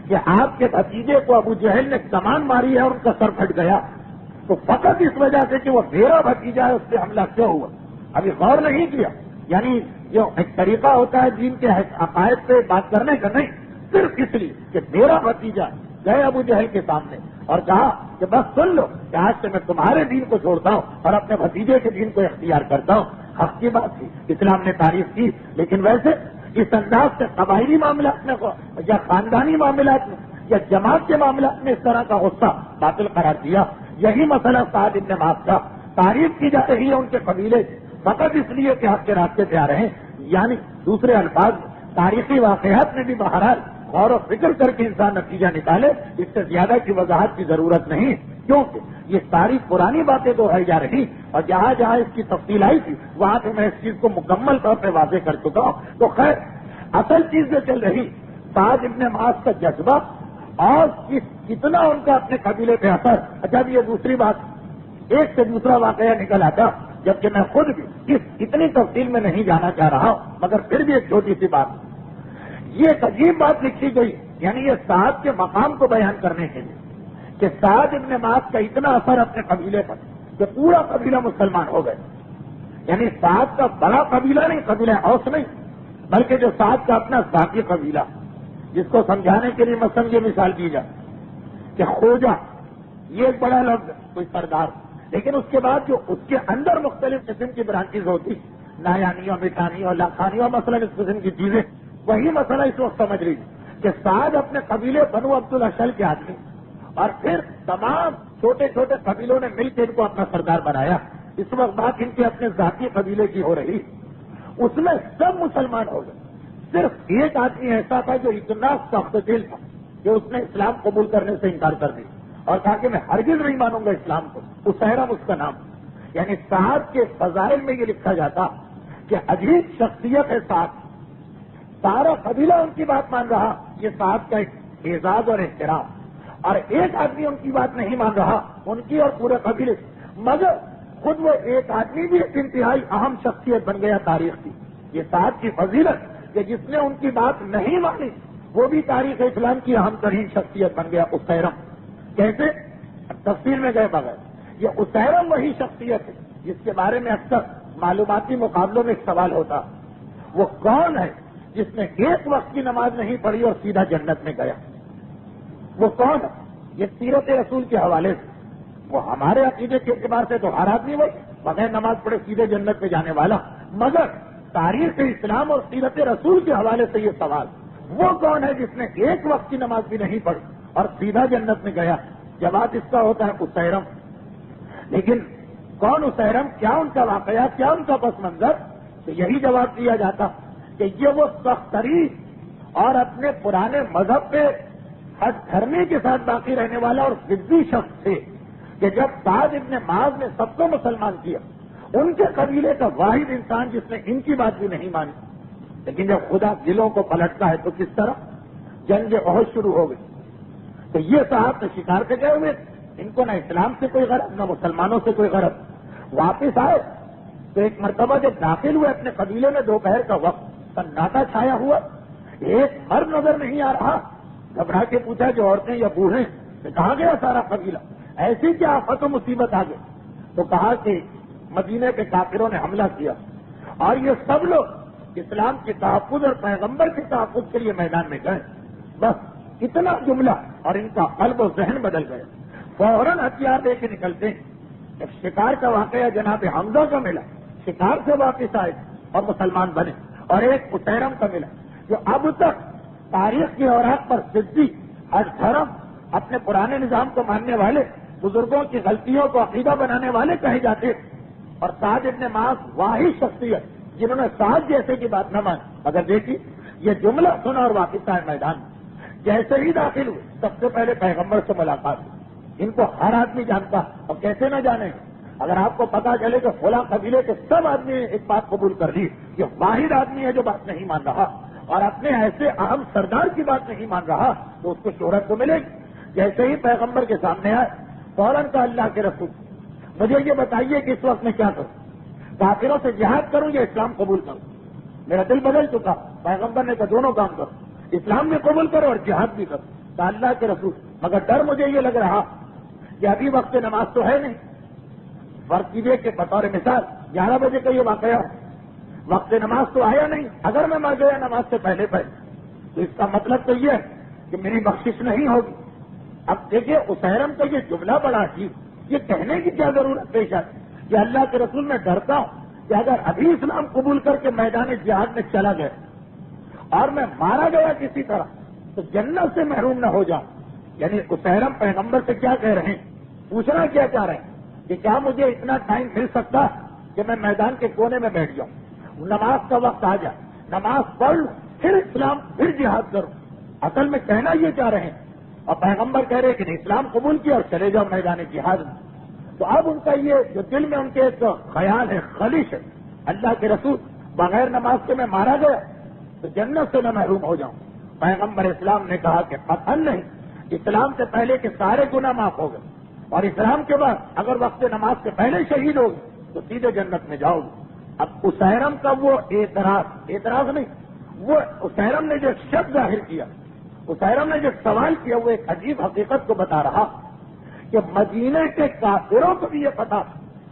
کہ آپ کے بھتیجے کو ابو جہل نے کمان ماری ہے اور ان کا سر پھٹ گیا، تو فقط اس وجہ سے کہ وہ میرا بھتیجا ہے اس پہ حملہ کیوں ہوا؟ ابھی غور نہیں کیا۔ یعنی جو ایک طریقہ ہوتا ہے دین کے عقائد پہ بات کرنے کا، نہیں، صرف اس لیے کہ میرا بھتیجا گئے ابو جہل کے سامنے اور کہا کہ بس سن لو کہ آج سے میں تمہارے دین کو چھوڑتا ہوں اور اپنے بھتیجے کے دین کو اختیار کرتا ہوں۔ حق کی بات تھی، اسلام نے تعریف کی، لیکن ویسے اس انداز سے قبائلی معاملات میں یا خاندانی معاملات میں یا جماعت کے معاملات میں اس طرح کا غصہ باطل قرار دیا۔ یہی مسئلہ سعد ابن معاذ کا، تعریف کی جا رہی ہے ان کے قبیلے فقط اس لیے کہ حق کے راستے پہ آ رہے ہیں۔ یعنی دوسرے الفاظ تاریخی واقعات میں بھی بہرحال غور و فکر کر کے انسان نتیجہ نکالے، اس سے زیادہ کی وضاحت کی ضرورت نہیں۔ کیونکہ یہ ساری پرانی باتیں تو ہے جا رہی، اور جہاں جہاں اس کی تفصیل آئی تھی وہاں پہ میں اس چیز کو مکمل طور پہ واضح کر چکا ہوں۔ تو خیر اصل چیز جو چل رہی سعد ابن معاذ کا جذبہ اور کتنا ان کا اپنے قبیلے پہ اثر۔ جب یہ دوسری بات ایک سے دوسرا واقعہ نکل آتا، جبکہ میں خود بھی اتنی تفصیل میں نہیں جانا چاہ رہا ہوں، مگر پھر بھی ایک چھوٹی سی بات، یہ ایک عجیب بات لکھی گئی، یعنی یہ سعد کے مقام کو بیان کرنے کے لیے کہ سعد ابن معاذ کا اتنا اثر اپنے قبیلے پر کہ پورا قبیلہ مسلمان ہو گئے۔ یعنی سعد کا بڑا قبیلہ نہیں، قبیلہ اوس نہیں، بلکہ جو سعد کا اپنا ذاتی قبیلہ، جس کو سمجھانے کے لیے مثلا یہ مثال دی جائے کہ خوجہ یہ ایک بڑا لفظ کوئی سردار، لیکن اس کے بعد جو اس کے اندر مختلف قسم کی برانچیز ہوتی، نایانی اور مٹھانی اور لاکھانی اور مثلا اس قسم کی چیزیں، وہی مسئلہ اس وقت سمجھ رہی کہ سعد اپنے قبیلے بنو عبد الاشل کے آدمی، اور پھر تمام چھوٹے چھوٹے قبیلوں نے مل کے ان کو اپنا سردار بنایا۔ اس وقت بات ان کے اپنے ذاتی قبیلے کی ہو رہی، اس میں سب مسلمان ہو گئے، صرف ایک آدمی ایسا تھا جو اتنا سخت دل تھا کہ اس نے اسلام قبول کرنے سے انکار کر دیا اور کہا کہ میں ہرگز نہیں مانوں گا اسلام کو۔ اسیرم اس کا نام، یعنی سعد کے فضائل میں یہ لکھا جاتا کہ عجیب شخصیت ہے سعد، سارا قبیلہ ان کی بات مان رہا، یہ سعد کا ایک اعزاز اور احترام، اور ایک آدمی ان کی بات نہیں مان رہا، ان کی اور پورے قبیلے، مگر خود وہ ایک آدمی بھی ایک انتہائی اہم شخصیت بن گیا تاریخ کی۔ یہ سعد کی فضیلت کہ جس نے ان کی بات نہیں مانی وہ بھی تاریخ اسلام کی اہم ترین شخصیت بن گیا۔ اسیرم کیسے؟ تفصیل میں گئے بغیر، یہ اسیرم وہی شخصیت ہے جس کے بارے میں اکثر معلوماتی مقابلوں میں ایک سوال ہوتا، وہ کون ہے جس نے ایک وقت کی نماز نہیں پڑھی اور سیدھا جنت میں گیا؟ وہ کون ہے؟ یہ سیرت رسول کے حوالے سے، وہ ہمارے عقیدے کے اعتبار سے تو ہر آدمی وہی بغیر نماز پڑھے سیدھے جنت میں جانے والا، مگر تاریخ اسلام اور سیرت رسول کے حوالے سے یہ سوال، وہ کون ہے جس نے ایک وقت کی نماز بھی نہیں پڑھی اور سیدھا جنت میں گیا؟ جواب اس کا ہوتا ہے اسیرم۔ لیکن کون اسیرم، کیا ان کا واقعہ، کیا ان کا پس منظر؟ تو یہی جواب دیا جاتا کہ یہ وہ سخت ترین اور اپنے پرانے مذہب پہ ہٹ دھرمی کے ساتھ باقی رہنے والا اور ضدی شخص تھے کہ جب سعد ابن معاذ نے سب کو مسلمان کیا، ان کے قبیلے کا واحد انسان جس نے ان کی بات بھی نہیں مانی، لیکن جب خدا دلوں کو پلٹتا ہے تو کس طرح؟ جنگ احد شروع ہو گئی تو یہ صاحب تو شکار پہ گئے ہوئے، ان کو نہ اسلام سے کوئی غرض نہ مسلمانوں سے کوئی غرض، واپس آئے تو ایک مرتبہ جب داخل ہوئے اپنے قبیلے میں دوپہر کا وقت، سناٹا چھایا ہوا، ایک مرد نظر نہیں آ رہا، گھبرا کے پوچھا جو عورتیں یا بوڑھے، کہاں گیا سارا قبیلہ؟ ایسی کیا آفت و مصیبت آ گئی؟ تو کہا کہ مدینے کے کافروں نے حملہ کیا اور یہ سب لوگ اسلام کے تحفظ اور پیغمبر کے تحفظ کے لیے میدان میں گئے، بس اتنا جملہ اور ان کا قلب و ذہن بدل گئے، فوراً ہتھیار لے کے نکلتے ہیں۔ ایک شکار کا واقعہ جناب حمزہ کا ملا، شکار سے واپس آئے اور مسلمان بنے، اور ایک اسیرم کا ملا جو اب تک تاریخ کی اوراق پر ضدی ہر دھرم اپنے پرانے نظام کو ماننے والے، بزرگوں کی غلطیوں کو عقیدہ بنانے والے کہے جاتے، اور سعد ابن معاذ واحد شخصیت جنہوں نے سعد جیسے کی بات نہ مانی۔ اگر دیکھی یہ جملہ سنا اور واپس آئے میدان میں، جیسے ہی داخل ہوئے سب سے پہلے پیغمبر سے ملاقات ہوئی۔ ان کو ہر آدمی جانتا، اور کیسے نہ جانے؟ اگر آپ کو پتا چلے کہ فلاں قبیلے کے سب آدمی نے ایک بات قبول کر لی، یہ واحد آدمی ہے جو بات نہیں مان رہا اور اپنے ایسے اہم سردار کی بات نہیں مان رہا، تو اس کو شہرت تو ملے گی۔ جیسے ہی پیغمبر کے سامنے آئے فوراً کا اللہ کے رسول مجھے یہ بتائیے کہ اس وقت میں کیا کروں، کافروں سے جہاد کروں یا اسلام قبول کروں؟ میرا دل بدل چکا۔ پیغمبر نے کہا دونوں کام کرو، اسلام بھی قبول کرو اور جہاد بھی کرو۔ تو اللہ کے رسول مگر ڈر مجھے یہ لگ رہا کہ ابھی وقت نماز تو ہے نہیں، فرض کیجیے کہ بطور مثال 11 بجے کا یہ واقعہ ہے، وقت نماز تو آیا نہیں، اگر میں مر گیا نماز سے پہلے تو اس کا مطلب تو یہ ہے کہ میری بخشش نہیں ہوگی۔ اب دیکھیے اسیرم کا یہ جملہ بڑا ہی، یہ کہنے کی کیا ضرورت پیش آتی کہ اللہ کے رسول میں ڈرتا ہوں کہ اگر ابھی اسلام قبول کر کے میدان جہاد میں چلا گیا اور میں مارا گیا کسی طرح تو جنت سے محروم نہ ہو جاؤں۔ یعنی اسیرم پیغمبر سے کیا کہہ رہے ہیں، پوچھنا کیا چاہ رہے ہیں کہ کیا مجھے اتنا ٹائم مل سکتا کہ میں میدان کے کونے میں بیٹھ جاؤں، نماز کا وقت آ جائے، نماز پڑھ لوں، پھر اسلام، پھر جہاد کروں۔ اصل میں کہنا یہ چاہ رہے ہیں اور پیغمبر کہہ رہے کہ نہیں اسلام قبول کیا اور چلے جاؤ میدان جہاد میں. تو اب ان کا یہ جو دل میں ان کے ایک خیال ہے خلیش ہے اللہ کے رسول بغیر نماز کے میں مارا گیا تو جنت سے میں محروم ہو جاؤں. پیغمبر اسلام نے کہا کہ قطعاً نہیں, اسلام سے پہلے کے سارے گناہ معاف ہو گئے اور اسلام کے بعد اگر وقت نماز سے پہلے شہید ہو گئے تو سیدھے جنت میں جاؤ گے. اب اسیرم کا وہ اعتراض نہیں, وہ اسیرم نے جو شک ظاہر کیا, اسیرم نے جو سوال کیا وہ ایک عجیب حقیقت کو بتا رہا کہ مدینے کے کافروں کو بھی یہ پتا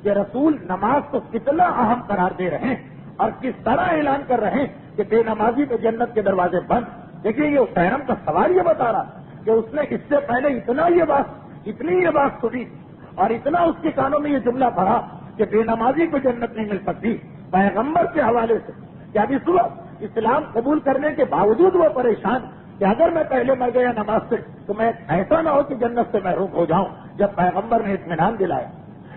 کہ رسول نماز کو کتنا اہم قرار دے رہے ہیں اور کس طرح اعلان کر رہے ہیں کہ بے نمازی پہ جنت کے دروازے بند. دیکھیے یہ اسیرم کا سوال یہ بتا رہا کہ اس نے اس سے پہلے اتنی یہ بات سنی اور اتنا اس کے کانوں میں یہ جملہ پڑھا کہ بے نمازی کو جنت نہیں مل سکتی پیغمبر کے حوالے سے. کیا اب اس وقت اسلام قبول کرنے کے باوجود وہ پریشان کہ اگر میں پہلے مر گیا نماز سے تو میں ایسا نہ ہو کہ جنت سے محروم ہو جاؤں. جب پیغمبر نے اطمینان دلایا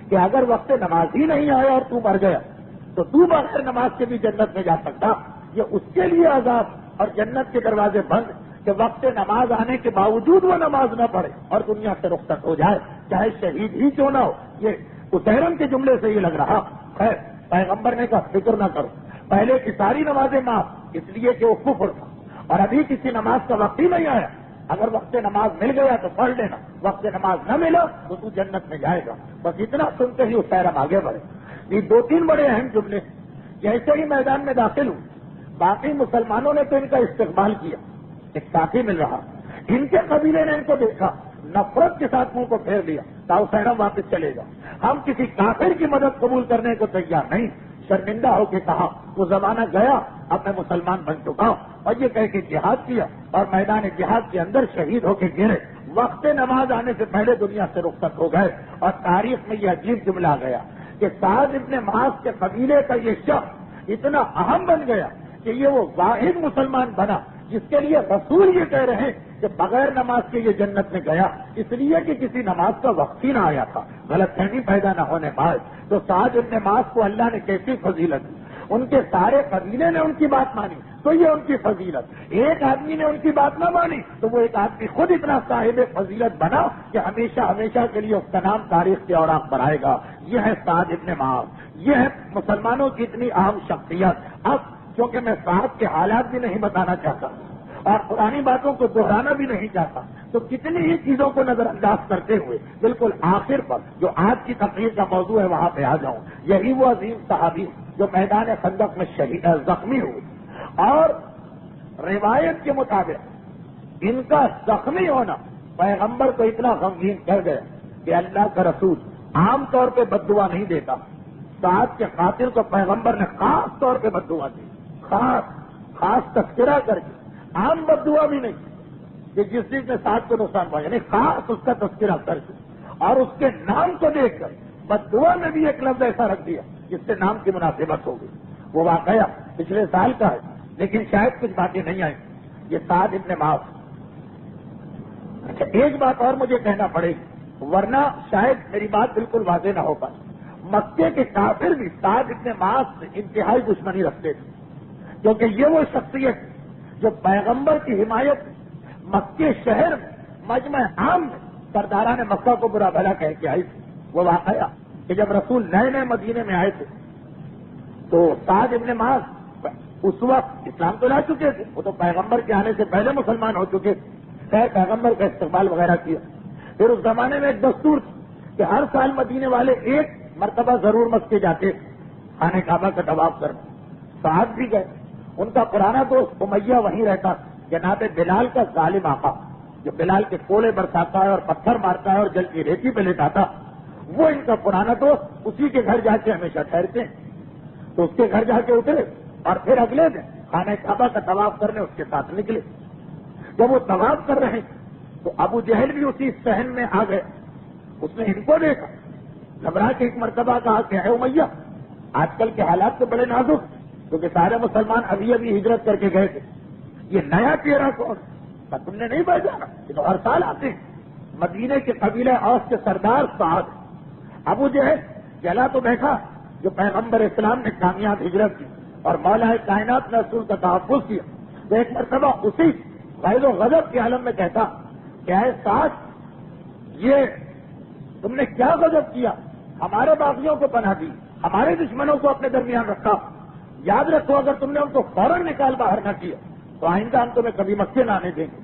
کہ اگر وقت نماز ہی نہیں آیا اور تو مر گیا تو تو بغیر نماز کے بھی جنت میں جا سکتا, یہ اس کے لیے عذاب اور جنت کے دروازے بند کہ وقت نماز آنے کے باوجود وہ نماز نہ پڑھے اور دنیا سے رخصت ہو جائے چاہے شہید ہی کیوں نہ ہو. یہ اسیرم کے جملے سے یہ لگ رہا. خیر پیغمبر نے کہا فکر نہ کرو, پہلے کی ساری نمازیں معاف اس لیے کہ وہ کفر تھا اور ابھی کسی نماز کا وقت ہی نہیں آیا. اگر وقت نماز مل گیا تو پڑھ لینا, وقت نماز نہ ملا تو تو جنت میں جائے گا. بس اتنا سنتے ہی اسیرم آگے بڑھے. یہ 2-3 بڑے اہم جملے جیسے ہی میدان میں داخل ہوں باقی مسلمانوں نے تو ان کا استقبال کیا, ایک ساتھی مل رہا, ان کے قبیلے نے ان کو دیکھا نفرت کے ساتھ منہ کو پھیر لیا, تاؤ سیرم واپس چلے گا, ہم کسی کافر کی مدد قبول کرنے کو تیار نہیں. شرمندہ ہو کے کہا وہ زمانہ گیا, اب میں مسلمان بن چکا ہوں, اور یہ کہہ کے جہاد کیا اور میدان جہاد کے اندر شہید ہو کے گرے. وقت نماز آنے سے پہلے دنیا سے رخصت ہو گئے اور تاریخ میں یہ عجیب جملہ آ گیا کہ سعد ابن معاذ کے قبیلے کا یہ شخص اتنا اہم بن گیا کہ یہ وہ واحد مسلمان بنا جس کے لیے رسول یہ کہہ رہے ہیں کہ بغیر نماز کے یہ جنت میں گیا اس لیے کہ کسی نماز کا وقت ہی نہ آیا تھا, غلط فہمی پیدا نہ ہونے بعد. تو سعد ابن معاذ کو اللہ نے کیسی فضیلت دی, ان کے سارے قبیلے نے ان کی بات مانی تو یہ ان کی فضیلت. ایک آدمی نے ان کی بات نہ مانی تو وہ ایک آدمی خود اتنا صاحب فضیلت بنا کہ ہمیشہ ہمیشہ کے لیے اس کا نام تاریخ کے اوراق پر آئے گا. یہ ہے سعد ابن معاذ, یہ ہے مسلمانوں کی اتنی اہم شخصیت. اب کیونکہ میں سعد کے حالات بھی نہیں بتانا چاہتا اور پرانی باتوں کو دہرانا بھی نہیں چاہتا تو کتنی ہی چیزوں کو نظر انداز کرتے ہوئے بالکل آخر پر جو آج کی تقریر کا موضوع ہے وہاں پہ آ جاؤں. یہی وہ عظیم صحابی جو میدان خندق میں زخمی ہوئے اور روایت کے مطابق ان کا زخمی ہونا پیغمبر کو اتنا غمگین کر گیا کہ اللہ کا رسول عام طور پہ بد دعا نہیں دیتا. سعد کے قاتل کو پیغمبر نے خاص طور پہ بد دعا دی, خاص تذکرہ کر کے, عام بد دعا بھی نہیں کہ جس چیز نے سعد کو نقصان پہنچا, یعنی خاص اس کا تذکرہ کر کے اور اس کے نام کو دیکھ کر بد دعا میں بھی ایک لفظ ایسا رکھ دیا جس سے نام کی مناسبت ہو گئی. وہ واقعہ پچھلے سال کا ہے لیکن شاید کچھ باتیں نہیں آئیں. یہ سعد ابن معاذ. اچھا ایک بات اور مجھے کہنا پڑے گی ورنہ شاید میری بات بالکل واضح نہ ہو پائے. مکے کے کافر بھی سعد ابن معاذ سے انتہائی دشمنی رکھتے تھے کیونکہ یہ وہ شخصیت جو پیغمبر کی حمایت مکے شہر میں مجمع عام میں سرداران مکہ کو برا بھلا کہہ کے آئی تھی. وہ واقعہ کہ جب رسول نئے مدینے میں آئے تھے تو سعد ابن معاذ اس وقت اسلام تو لا چکے تھے, وہ تو پیغمبر کے آنے سے پہلے مسلمان ہو چکے تھے. خیر پیغمبر کا استقبال وغیرہ کیا. پھر اس زمانے میں ایک دستور تھی کہ ہر سال مدینے والے ایک مرتبہ ضرور مسجد جاتے خانہ کعبہ کا طواف کرنا. سعد بھی گئے. ان کا پرانا دوست امیہ وہیں رہتا, جناب بلال کا ظالم آقا جو بلال کے کولے برساتا ہے اور پتھر مارتا ہے اور جل کی ریتی پہ لیٹاتا, وہ ان کا پرانا دوست اسی کے گھر جا کے ہمیشہ ٹھہرتے ہیں. تو اس کے گھر جا کے اترے اور پھر اگلے دن خانہ کعبہ کا طواف کرنے اس کے ساتھ نکلے. جب وہ طواف کر رہے تو ابو جہل بھی اسی صحن میں آ گئے. اس نے ان کو دیکھا, گھبرا کے ایک مرتبہ کہا کہ اے امیہ آج کل کے حالات تو بڑے نازک کیونکہ سارے مسلمان ابھی ہجرت کر کے گئے تھے, یہ نیا چہرہ کون؟ تم نے نہیں پہچانا؟ یہ تو ہر سال آتے ہیں. مدینے کے قبیلہ اوس کے سردار سعد. ابو جہل چلا تو بیٹھا جو پیغمبر اسلام نے کامیاب ہجرت کی اور مولا کائنات نے رسول کا تحفظ کیا, تو ایک مرتبہ اسی غیر و غضب کے عالم میں کہتا کیا ہے ساتھ یہ تم نے کیا غضب کیا، ہمارے باغیوں کو پناہ دی، ہمارے دشمنوں کو اپنے درمیان رکھا. یاد رکھو اگر تم نے ان کو فوراً نکال باہر نہ کیا تو آئندہ ہم تمہیں کبھی مکے نہ آنے دیں گے.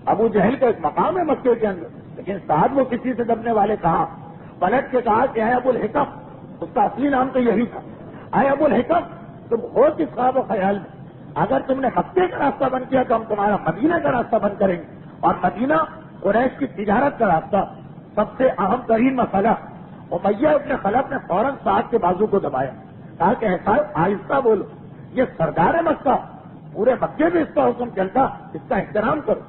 ابو جہل کا ایک مقام ہے مکے کے اندر، لیکن ساتھ وہ کسی سے دبنے والے کہا، پلٹ کے کہا کہ اے ابو الحکم، اس کا اصلی نام تو یہی تھا، اے ابو الحکم تم ہو کس خواب و خیال میں؟ اگر تم نے مکے کا راستہ بند کیا تو ہم تمہارا مدینہ کا راستہ بند کریں گے. اور مدینہ قریش کی تجارت کا راستہ. سب سے اہم ترین مسئلہ، امیہ ابن خلف نے فوراً سعد کے بازو کو دبایا، کہا کہ ایسا آہستہ بولو، یہ سردار مکہ، پورے مکے میں اس کا حکم چلتا، اس کا احترام کرو.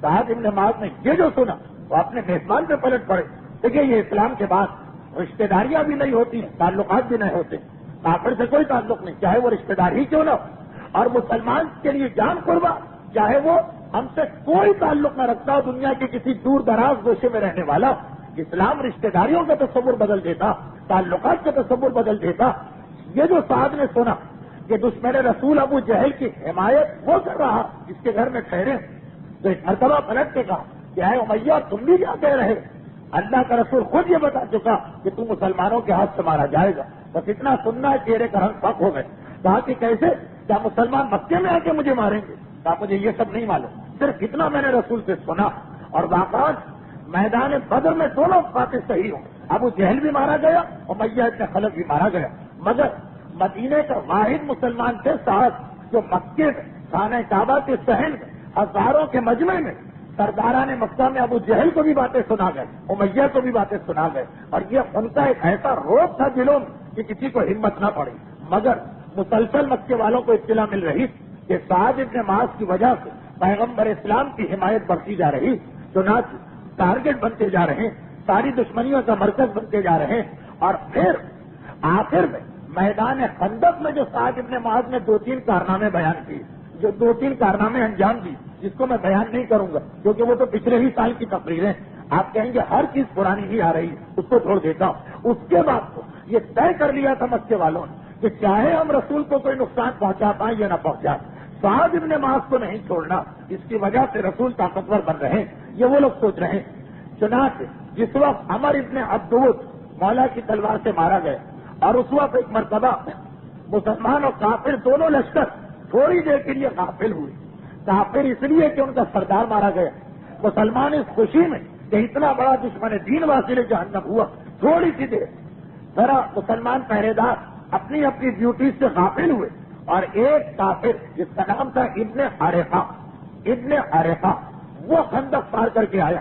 سعد ابن معاذ نے یہ جو سنا وہ اپنے میزبان پہ پلٹ پڑے. دیکھیے یہ اسلام کے بعد رشتہ داریاں بھی نہیں ہوتی ہیں، تعلقات بھی نہیں ہوتے، کافر سے کوئی تعلق نہیں، چاہے وہ رشتہ دار ہی کیوں نہ ہو. اور مسلمان کے لیے جان قربان، چاہے وہ ہم سے کوئی تعلق نہ رکھتا ہو، دنیا کے کسی دور دراز گوشے میں رہنے والا. اسلام رشتہ داریوں کا تصور بدل دیتا، تعلقات کا تصور بدل دیتا. یہ جو سعد نے سنا کہ دشمن رسول ابو جہل کی حمایت وہ کر رہا جس کے گھر میں ٹھہرے، تو ایک مرتبہ پلٹ کے کہا کہ اے امیہ تم بھی کیا کہہ رہے؟ اللہ کا رسول خود یہ بتا چکا کہ تم مسلمانوں کے ہاتھ سے مارا جائے گا. بس اتنا سننا ہے، چہرے کا رنگ پک ہو گئے. کہا کہ کیسے، کیا مسلمان مکے میں آ کے مجھے ماریں گے؟ کہا مجھے یہ سب نہیں معلوم، صرف اتنا میں نے رسول سے سنا. اور واقعات میدان بدر میں دونوں باتیں صحیح ہوں، ابو جہل بھی مارا گیا، امیہ ابن خلف بھی مارا گیا. مگر مدینے کا واحد مسلمان تھے سعد، جو مکے میں خانہ کعبہ کے صحن میں ہزاروں کے مجمع میں سرداران مکہ میں ابو جہل کو بھی باتیں سنا گئے، امیہ کو بھی باتیں سنا گئے. اور یہ ان کا ایک ایسا روب تھا دلوں میں کہ کسی کو ہمت نہ پڑی. مگر مسلسل مکے والوں کو اطلاع مل رہی کہ سعد ابن معاذ کی وجہ سے پیغمبر اسلام کی حمایت بڑھتی جا رہی، چنانچہ ٹارگٹ بنتے جا رہے ہیں، ساری دشمنیوں کا مرکز بنتے جا رہے ہیں. اور پھر آخر میں میدان خندق میں جو سعد ابن معاذ نے 2-3 کارنامے بیان کیے، جو 2-3 کارنامے انجام دی، جس کو میں بیان نہیں کروں گا کیونکہ وہ تو پچھلے ہی سال کی تقریریں، آپ کہیں گے ہر چیز پرانی ہی آ رہی ہے، اس کو چھوڑ دیتا ہوں. اس کے بعد تو یہ طے کر لیا تھا مکے والوں نے کہ چاہے ہم رسول کو کوئی نقصان پہنچا پائیں یا نہ پہنچا، سعد ابن معاذ کو نہیں چھوڑنا. اس کی وجہ سے رسول طاقتور بن رہے ہیں، یہ وہ لوگ سوچ رہے ہیں. چنانچہ جس وقت عمر ابن عبدود مولا کی تلوار سے مارا گیا، اور اس وقت ایک مرتبہ مسلمان اور کافر دونوں لشکر تھوڑی دیر کے لیے غافل ہوئے. کافر اس لیے کہ ان کا سردار مارا گیا، مسلمان اس خوشی میں کہ اتنا بڑا دشمن دین واصل جہنم ہوا. تھوڑی سی دیر ذرا مسلمان پہرے دار اپنی اپنی ڈیوٹی سے غافل ہوئے، اور ایک کافر جس کا نام تھا ابن عریقہ وہ خندق پار کر کے آیا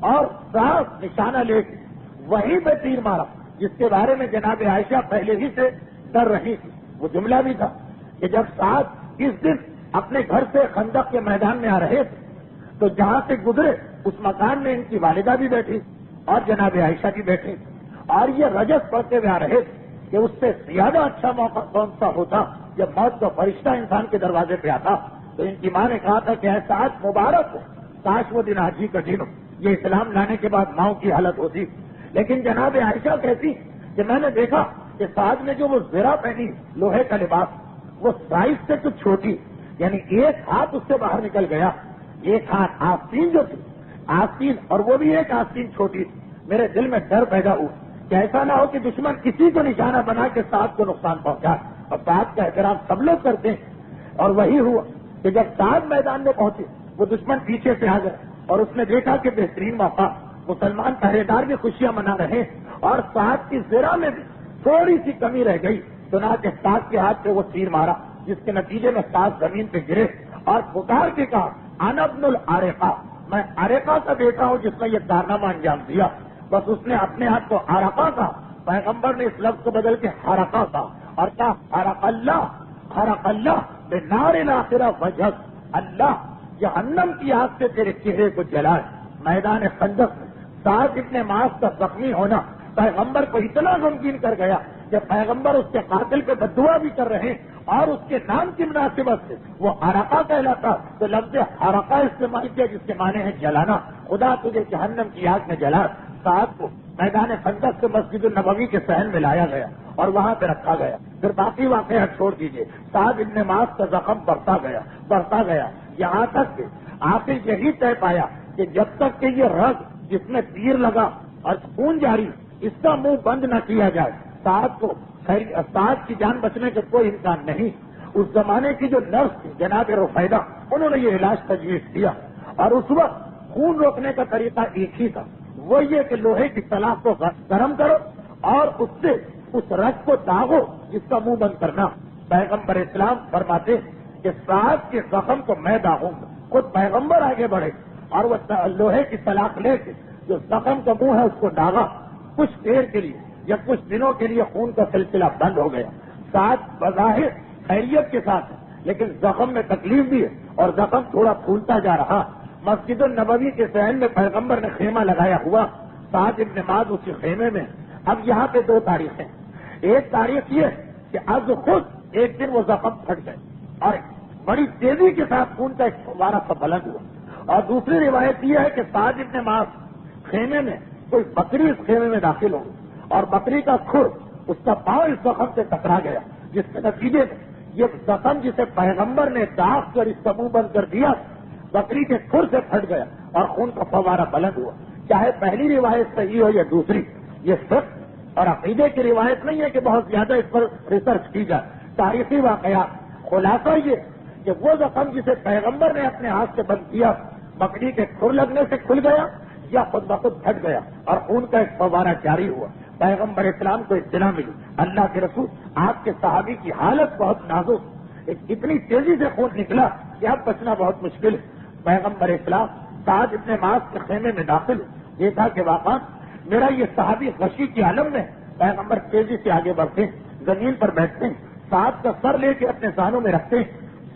اور صاف نشانہ لے کے وہیں پہ تیر مارا، جس کے بارے میں جناب عائشہ پہلے ہی سے ڈر رہی تھی. وہ جملہ بھی تھا کہ جب سعد اس دن اپنے گھر سے خندق کے میدان میں آ رہے تھے تو جہاں سے گزرے اس مکان میں ان کی والدہ بھی بیٹھی اور جناب عائشہ بھی بیٹھی، اور یہ رجس پڑھتے ہوئے آ رہے تھے کہ اس سے زیادہ اچھا موقع کون سا ہوتا جب موت کا فرشتہ انسان کے دروازے پہ آتا. تو ان کی ماں نے کہا تھا کہ ایسا آج مبارک ہو، کاش وہ دن آج ہی کا دن ہو. یہ اسلام لانے کے بعد ماؤں کی حالت ہوتی. لیکن جناب عائشہ کہتی کہ میں نے دیکھا کہ سعد نے جو وہ زرہ پہنی لوہے کا لباس، وہ سائز سے کچھ چھوٹی، یعنی ایک ہاتھ اس سے باہر نکل گیا، ایک ہاتھ آستین جو تھی آستین، اور وہ بھی ایک آستین چھوٹی تھی. میرے دل میں ڈر پیدا ہوا کہ ایسا نہ ہو کہ دشمن کسی کو نشانہ بنا کے سعد کو نقصان پہنچائے. اور سعد کا احترام سب لوگ کرتے ہیں، اور وہی ہوا کہ جب سعد میدان میں پہنچے وہ دشمن پیچھے سے آ گئے، اور اس نے دیکھا کہ بہترین موقع، مسلمان پہرے دار بھی خوشیاں منا رہے ہیں اور سعد کی زرہ میں بھی تھوڑی سی کمی رہ گئی. چنانچہ سعد کے ہاتھ سے وہ تیر مارا، جس کے نتیجے میں سعد زمین پہ گرے اور پکار کے کہا انا ابن العریقہ، میں عریقہ کا بیٹا ہوں جس نے یہ کارنامہ انجام دیا. بس اس نے اپنے ہاتھ کو عرقہ کہا، پیغمبر نے اس لفظ کو بدل کے حرقہ کہا اور کہا حرق اللہ بنار الاخرہ وجہک، اللہ جہنم کی آگ سے تیرے چہرے کو جلائے. میدان خندق میں سعد ابن معاذ کا زخمی ہونا پیغمبر کو اتنا غمگین کر گیا کہ پیغمبر اس کے قاتل پہ بددعا بھی کر رہے ہیں، اور اس کے نام کی مناسبت سے وہ حرقہ کہلاتا تو لفظ حرقہ استعمال کیا جس کے معنی ہے جلانا. خدا تجھے جہنم کی آگ میں جلا. سعد کو میدان خندق سے مسجد النبوی کے صحن میں لایا گیا اور وہاں پہ رکھا گیا. پھر باقی واقعات چھوڑ دیجیے. سعد ابن معاذ کا زخم بڑھتا گیا یہاں تک کہ آخر یہی طے پایا کہ جب تک کہ یہ رگ جس میں تیر لگا اور خون جاری اس کا منہ بند نہ کیا جائے سعد کی جان بچنے کا کوئی امکان نہیں. اس زمانے کی جو نرس تھی جناب رفیدہ انہوں نے یہ علاج تجویز کیا اور اس وقت خون روکنے کا طریقہ ایک ہی تھا, وہ یہ کہ لوہے کی سلاخ کو گرم کرو اور اس سے اس رگ کو داغو جس کا منہ بند کرنا. پیغمبر اسلام فرماتے کہ سعد کے زخم کو میں داغوں گا. خود پیغمبر آگے بڑھے اور وہ لوہے کی سلاخ لے کے جو زخم کا منہ ہے اس کو داغا. کچھ دیر کے لیے یا کچھ دنوں کے لیے خون کا سلسلہ بند ہو گیا. سعد بظاہر خیریت کے ساتھ ہے لیکن زخم میں تکلیف بھی ہے اور زخم تھوڑا پھولتا جا رہا. مسجد النبوی کے صحن میں پیغمبر نے خیمہ لگایا ہوا. سعد ابن معاذ اسی خیمے میں. اب یہاں پہ دو تاریخیں. ایک تاریخ یہ ہے کہ از خود ایک دن وہ زخم پھٹ گئے اور بڑی تیزی کے ساتھ خون کا ایک فوارہ سا بلند ہوا. اور دوسری روایت یہ ہے کہ سعد ابن معاذ خیمے میں کوئی بکری اس خیمے میں داخل ہو گئی اور بکری کا کھر اس کا پاؤں اس زخم سے ٹکرا گیا, جس کے نتیجے میں یہ زخم جسے پیغمبر نے داغ کر اس کا منہ بند کر دیا بکری کے کھر سے پھٹ گیا اور خون کا فوارہ بلند ہوا. چاہے پہلی روایت صحیح ہو یا دوسری, یہ فقہ اور عقیدے کی روایت نہیں ہے کہ بہت زیادہ اس پر ریسرچ کی جائے. تاریخی واقعات. خلاصہ یہ کہ وہ زخم جسے پیغمبر نے اپنے ہاتھ سے بند کیا بکری کے کھر لگنے سے کھل گیا یا خود بخود پھٹ گیا اور خون کا ایک فوارہ جاری ہوا. پیغمبر اسلام کو اطلاع ملی اللہ کے رسول آپ کے صحابی کی حالت بہت نازک, اتنی تیزی سے خون نکلا کہ اب بچنا بہت مشکل ہے. پیغمبر اسلام سعد ابن معاذ کے خیمے میں داخل دیکھا کہ واقعا میرا یہ صحابی غشی کی عالم میں. پیغمبر تیزی سے آگے بڑھتے ہیں, زمین پر بیٹھتے ہیں, سعد کا سر لے کے اپنے سانوں میں رکھتے ہیں.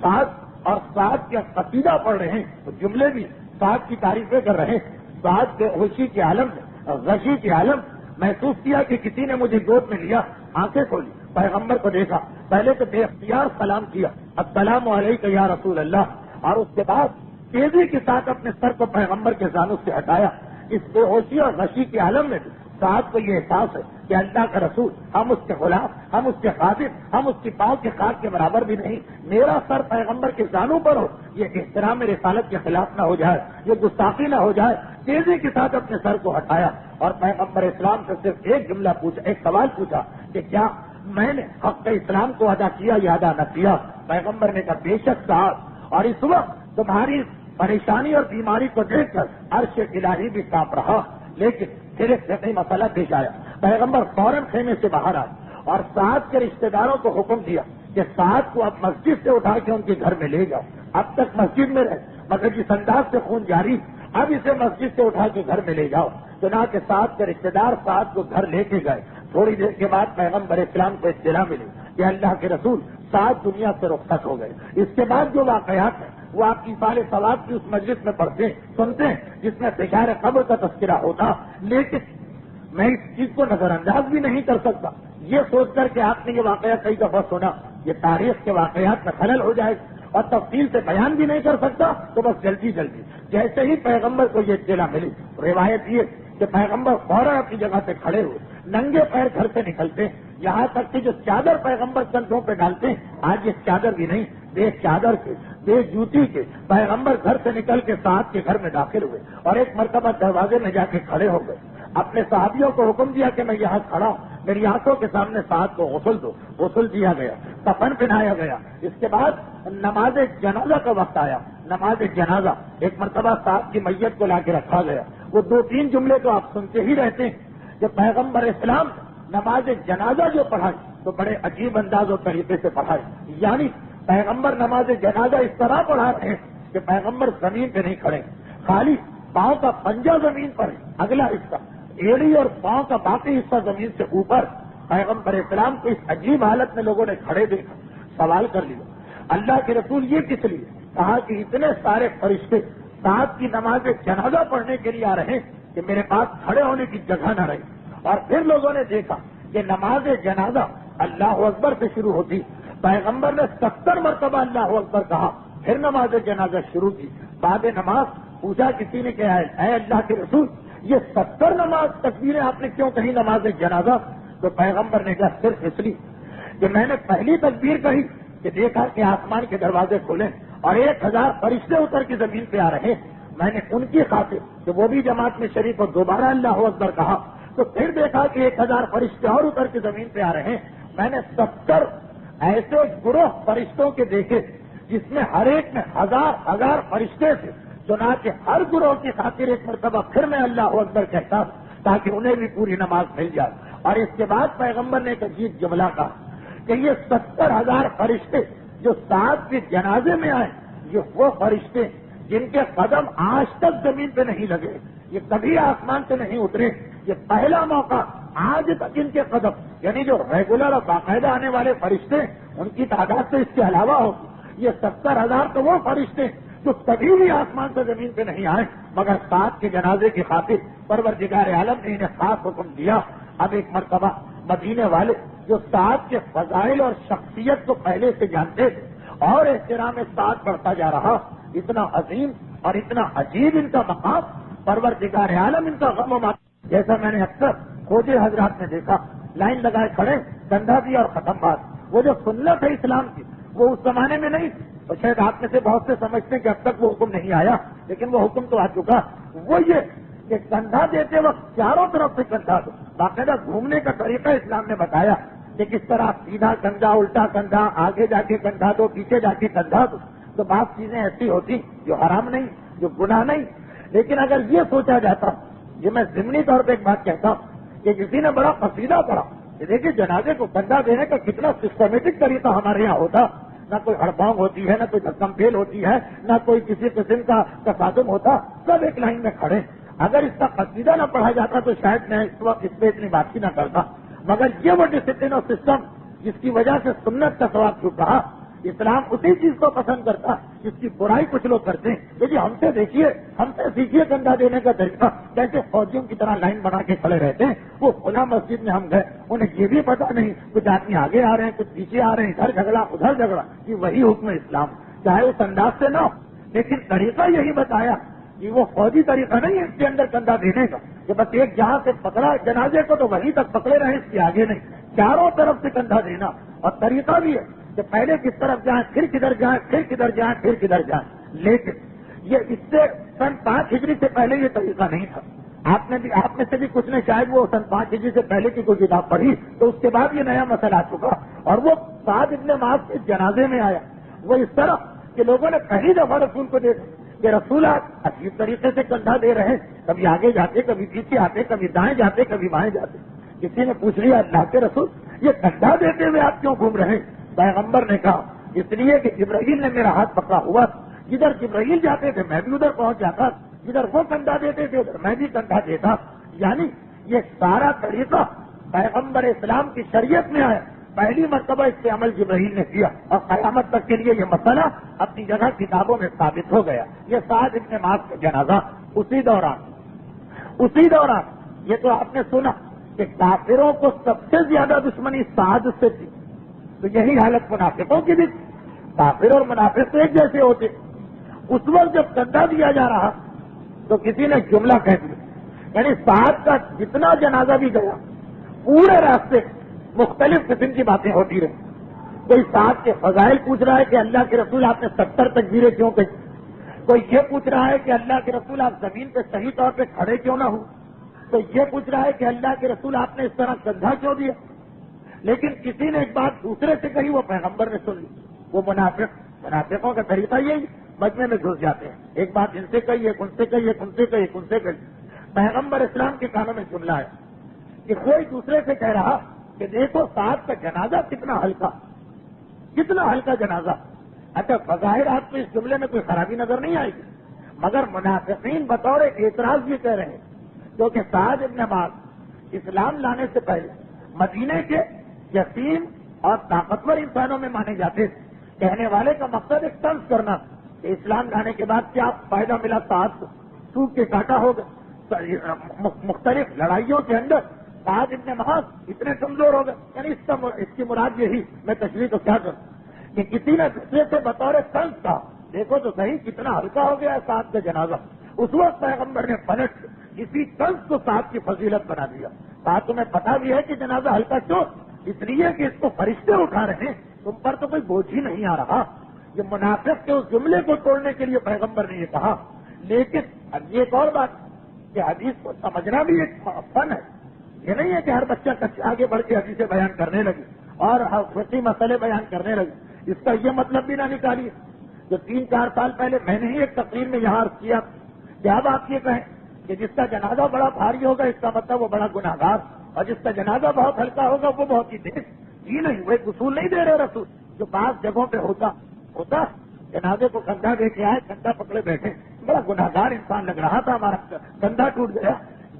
سعد اور سعد کا قصیدہ پڑھ رہے ہیں, جملے بھی سعد کی تعریفیں کر رہے ہیں. سعد کے غشی کی عالم میں غشی کی عالم محسوس کیا کہ کسی نے مجھے گود میں لیا. آنکھیں کھولی, پیغمبر کو دیکھا. پہلے تو بے اختیار سلام کیا, السلام علیکم یا رسول اللہ, اور اس کے بعد تیزی کے ساتھ اپنے سر کو پیغمبر کے زانوں سے ہٹایا. اس بے ہوشی اور غشی کے عالم میں بھی سعد کو یہ احساس ہے کہ اللہ کا رسول, ہم اس کے غلام, ہم اس کے خادم, ہم اس کی پاؤں کے خاک کے برابر بھی نہیں. میرا سر پیغمبر کے زانوں پر ہو, یہ احترام رسالت کے خلاف نہ ہو جائے, یہ گستاخی نہ ہو جائے. تیزی کے ساتھ اپنے سر کو ہٹایا اور پیغمبر اسلام سے صرف ایک جملہ پوچھا, ایک سوال پوچھا کہ کیا میں نے حق اسلام کو ادا کیا یا ادا نہ کیا؟ پیغمبر نے کہا بے شک صاحب, اور اس وقت تمہاری پریشانی اور بیماری کو دیکھ کر عرش الہی بھی کانپ رہا. لیکن پھر ایک فقہی مسئلہ پیش آیا. پیغمبر فوراً خیمے سے باہر آئے اور سعد کے رشتہ داروں کو حکم دیا کہ سعد کو اب مسجد سے اٹھا کے ان کے گھر میں لے جاؤ. اب تک مسجد میں رہے مگر جس انداز سے خون جاری, اب اسے مسجد سے اٹھا کے گھر میں لے جاؤ. چنانچہ سعد کے رشتہ دار سعد کو گھر لے کے گئے. تھوڑی دیر کے بعد پیغمبر اسلام کو اطلاع ملی کہ اللہ کے رسول سعد دنیا سے رخصت ہو گئے. اس کے بعد جو واقعات ہیں وہ آپ کی سال ثواب کی اس مجلس میں پڑھتے ہیں, سنتے ہیں, جس میں فشار قبر کا تذکرہ ہوتا. لیکن میں اس چیز کو نظر انداز بھی نہیں کر سکتا یہ سوچ کر کہ آپ نے یہ واقعہ کئی دفعہ سنا, یہ تاریخ کے واقعات میں خلل ہو جائے اور تفصیل سے بیان بھی نہیں کر سکتا. تو بس جلدی جیسے ہی پیغمبر کو یہ اطلاع ملی, روایت یہ کہ پیغمبر فوراً اپنی جگہ سے کھڑے ہوئے, ننگے پیر گھر سے نکلتے ہیں. یہاں تک کہ جو چادر پیغمبر کندھوں پہ ڈالتے ہیں, آج یہ چادر بھی نہیں, بے چادر کے, بے جوتی کے پیغمبر گھر سے نکل کے سعد کے گھر میں داخل ہوئے اور ایک مرتبہ دروازے میں جا کے کھڑے ہو گئے. اپنے صحابیوں کو حکم دیا کہ میں یہاں کھڑا ہوں, میری آنکھوں کے سامنے سعد کو غسل دو. غسل دیا گیا, کفن پہنایا گیا. اس کے بعد نماز جنازہ کا وقت آیا. نماز جنازہ ایک مرتبہ سعد کی میت کو لا کے رکھا گیا. وہ 2-3 جملے تو آپ سنتے ہی رہتے ہیں کہ پیغمبر اسلام نماز جنازہ جو پڑھائی تو بڑے عجیب انداز اور طریقے سے پڑھائی. یعنی پیغمبر نماز جنازہ اس طرح پڑھا رہے ہیں کہ پیغمبر زمین پہ نہیں کھڑے, خالی پاؤں کا پنجہ زمین پر ہے, اگلا حصہ ایڑی اور پاؤں کا باقی حصہ زمین سے اوپر. پیغمبر اسلام کو اس عجیب حالت میں لوگوں نے کھڑے دیکھا, سوال کر لیا اللہ کے رسول یہ کس لیے؟ کہا کہ اتنے سارے فرشتے سعد کی نماز جنازہ پڑھنے کے لیے آ رہے ہیں کہ میرے پاس کھڑے ہونے کی جگہ نہ رہی. اور پھر لوگوں نے دیکھا کہ نماز جنازہ اللہ اکبر سے شروع ہوتی. پیغمبر نے 70 مرتبہ اللہ اکبر کہا, پھر نماز جنازہ شروع کی. بعد نماز پوچھا کسی نے کہا اے اللہ کے رسول یہ 70 نماز تکبیریں آپ نے کیوں کہی نماز جنازہ؟ تو پیغمبر نے کہا صرف اس لیے کہ میں نے پہلی تکبیر کہی کہ دیکھا کہ آسمان کے دروازے کھلے اور 1000 فرشتے اتر کے زمین پہ آ رہے. میں نے ان کی خاطر کہ وہ بھی جماعت میں شریک اور دوبارہ اللہ اکبر کہا تو پھر دیکھا کہ 1000 فرشتے اور اتر کے زمین پہ آ رہے ہیں. میں نے 70 ایسے گروہ فرشتوں کے دیکھے جس میں ہر ایک میں 1000 فرشتے تھے. چنانچہ ہر گروہ کی خاطر ایک مرتبہ پھر میں اللہ اکبر کہتا تاکہ انہیں بھی پوری نماز مل جائے. اور اس کے بعد پیغمبر نے ایک عجیب جملہ کہا کہ یہ 70,000 فرشتے جو سعد کے جنازے میں آئے یہ وہ فرشتے جن کے قدم آج تک زمین پہ نہیں لگے, یہ کبھی آسمان سے نہیں اترے. یہ پہلا موقع آج تک ان کے قدم یعنی جو ریگولر اور باقاعدہ آنے والے فرشتے ان کی تعداد تو اس کے علاوہ ہوگی. یہ 70,000 تو وہ فرشتے جو کبھی بھی آسمان سے زمین پہ نہیں آئے مگر سعد کے جنازے کی خاطر پروردگار عالم نے انہیں خاص حکم دیا. اب ایک مرتبہ مدینے والے جو سعد کے فضائل اور شخصیت کو پہلے سے جانتے تھے اور احترام سعد بڑھتا جا رہا, اتنا عظیم اور اتنا عجیب ان کا مقام, پروردگار عالم ان کا غم و مات. جیسا میں نے اکثر کھوجے حضرات میں دیکھا لائن لگائے کھڑے, کندھا بھی اور ختم بات. وہ جو سنت ہے اسلام کی وہ اس زمانے میں نہیں تھی, اور شاید آپ میں سے بہت سے سمجھتے ہیں کہ اب تک وہ حکم نہیں آیا, لیکن وہ حکم تو آ چکا. وہ یہ کہ کندھا دیتے وقت چاروں طرف سے کندھا دو. باقاعدہ گھومنے کا طریقہ اسلام نے بتایا کہ کس طرح سیدھا کندھا, الٹا کندھا, آگے جا کے کندھا دو, پیچھے جا کے کندھا دو. تو بعض چیزیں ایسی ہوتی جو حرام نہیں, جو گناہ نہیں. لیکن اگر یہ سوچا جاتا, یہ میں ضمنی طور پہ ایک بات کہتا ہوں کہ کسی نے بڑا قصیدہ پڑھا کہ دیکھیے جنازے کو کندھا دینے کا کتنا سسٹمیٹک طریقہ ہمارے یہاں ہوتا, نہ کوئی ہڑبانگ ہوتی ہے, نہ کوئی دھکم پھیل ہوتی ہے, نہ کوئی کسی قسم کا تصادم ہوتا, سب ایک لائن میں کھڑے. اگر اس کا قصیدہ نہ پڑھا جاتا تو شاید میں اس وقت اس پہ اتنی بات ہی نہ کرتا. مگر یہ وہ ڈسپلن اور سسٹم جس کی وجہ سے سنت کا ثواب چھوٹ رہا. اسلام اسی چیز کو پسند کرتا جس کی برائی کچھ لوگ کرتے ہیں. لیکن ہم سے دیکھیے, ہم سے سیکھیے کندھا دینے کا طریقہ. کیسے فوجیوں کی طرح لائن بنا کے کھڑے رہتے ہیں. وہ کھلا مسجد میں ہم گئے, انہیں یہ بھی پتا نہیں, کچھ آدمی آگے آ رہے ہیں, کچھ پیچھے آ رہے ہیں, ادھر جھگڑا ادھر جھگڑا. یہ وہی حکم اسلام, چاہے اس انداز سے نہ ہو, لیکن طریقہ یہی بتایا کہ وہ فوجی طریقہ نہیں ہے اس کے اندر کندھا دینے کا کہ بس ایک جہاں سے پکڑا جنازے کو تو وہیں تک پکڑے رہے, اس کے آگے نہیں, چاروں طرف سے کندھا دینا. اور طریقہ بھی ہے کہ پہلے کس طرف جائیں, پھر کدھر جائیں, پھر کدھر جائیں, پھر کدھر جائیں. لیکن یہ اس سے سن 5 ہجری سے پہلے یہ طریقہ نہیں تھا. آپ میں سے بھی کچھ نے شاید وہ سن 5 ہجری سے پہلے کی کوئی کتاب پڑھی تو اس کے بعد یہ نیا مسئلہ آ چکا. اور وہ سعد ابن معاذ کے جنازے میں آیا وہ اس طرح کہ لوگوں نے پہلی دفعہ رسول کو دیکھا کہ رسول آپ عجیب طریقے سے کندھا دے رہے ہیں, کبھی آگے جاتے, کبھی پیچھے آتے, کبھی دائیں جاتے, کبھی بائیں جاتے. کسی نے پوچھ لیا اللہ کے رسول یہ کندھا دیتے ہوئے آپ کیوں گھوم رہے ہیں؟ پیغمبر نے کہا اس لیے کہ جبرائیل نے میرا ہاتھ پکڑا ہوا, جدھر جبرائیل جاتے تھے میں بھی ادھر پہنچ جاتا, جدھر وہ کندھا دیتے تھے ادھر میں بھی کندھا دیتا. یعنی یہ سارا طریقہ پیغمبر اسلام کی شریعت میں آیا, پہلی مرتبہ اس پہ عمل جبرائیل نے کیا, اور قیامت تک کے لیے یہ مسئلہ اپنی جگہ کتابوں میں ثابت ہو گیا. یہ سعد ابن معاذ کا جنازہ اسی دوران یہ تو آپ نے سنا کہ کافروں کو سب سے زیادہ دشمنی سعد سے تھی, تو یہی حالت منافقوں کی بھی تھی. کافر اور منافق تو ایک جیسے ہوتے. اس وقت جب کندھا دیا جا رہا تو کسی نے جملہ کہہ دیا, یعنی سعد کا جتنا جنازہ بھی گیا پورے راستے مختلف قسم کی باتیں ہوتی رہی. کوئی سعد کے فضائل پوچھ رہا ہے کہ اللہ کے رسول آپ نے 70 تکبیریں کیوں کہی, کوئی یہ پوچھ رہا ہے کہ اللہ کے رسول آپ زمین پہ صحیح طور پہ کھڑے کیوں نہ ہو, تو یہ پوچھ رہا ہے کہ اللہ کے رسول آپ نے اس طرح کندھا کیوں دیا. لیکن کسی نے ایک بات دوسرے سے کہی, وہ پیغمبر نے سن لی. وہ منافقوں کا طریقہ یہی, مجمع میں گھس جاتے ہیں, ایک بات ان سے کہی, ایک ان سے کہی, ایک ان سے کہی, ایک ان سے کہی. پیغمبر اسلام کے کانوں میں جملہ ہے کہ کوئی دوسرے سے کہہ رہا کہ دیکھو سعد کا جنازہ کتنا ہلکا جنازہ. اچھا بظاہر آپ کو اس جملے میں کوئی خرابی نظر نہیں آئے گی, مگر منافقین بطور اعتراض یہ کہہ رہے ہیں کیونکہ سعد ابن معاذ اسلام لانے سے پہلے مدینے کے یتیم اور طاقتور انسانوں میں مانے جاتے تھے. کہنے والے کا مقصد ایک طنز کرنا کہ اسلام لانے کے بعد کیا فائدہ ملا سعد کو, سوکھ کے کاٹا ہوگا. مختلف لڑائیوں کے اندر سعد ابن معاذ اتنے کمزور ہو گئے. یعنی اس کی مراد یہی, میں تشریح تو کیا کروں کہ کسی نے دوسرے سے بطور طنز کہا دیکھو تو صحیح کتنا ہلکا ہو گیا ہے سعد کا جنازہ. اس وقت پیغمبر نے پلٹ کسی طنز کو سعد کی فضیلت بنا دیا. بات تمہیں پتا بھی ہے کہ جنازہ ہلکا کیوں, اس لیے کہ اس کو فرشتے اٹھا رہے ہیں, تم پر تو کوئی بوجھ ہی نہیں آ رہا. یہ منافق کے اس جملے کو توڑنے کے لیے پیغمبر نے یہ کہا لیکن اب یہ ایک اور بات کہ حدیث کو سمجھنا بھی ایک فن ہے. یہ نہیں ہے کہ ہر بچہ آگے بڑھ کے حدیثیں بیان کرنے لگے اور فقہی مسئلے بیان کرنے لگے. اس کا یہ مطلب بھی نہ نکالیے. جو 3-4 سال پہلے میں نے ہی ایک تقریر میں یہاں عرض کیا کہ اب آپ یہ کہیں کہ جس کا جنازہ بڑا بھاری ہوگا اس کا مطلب وہ بڑا گناہگار، اور جس کا جنازہ بہت ہلکا ہوگا وہ بہت ہی تیز. یہ نہیں، وہ ایک اصول نہیں دے رہے رسول جو بعض جگہوں پہ ہوتا جنازے کو کندھا دے کے آئے، کندھا پکڑے بیٹھے، بڑا گناہگار انسان لگ رہا تھا، ہمارا کندھا ٹوٹ گیا.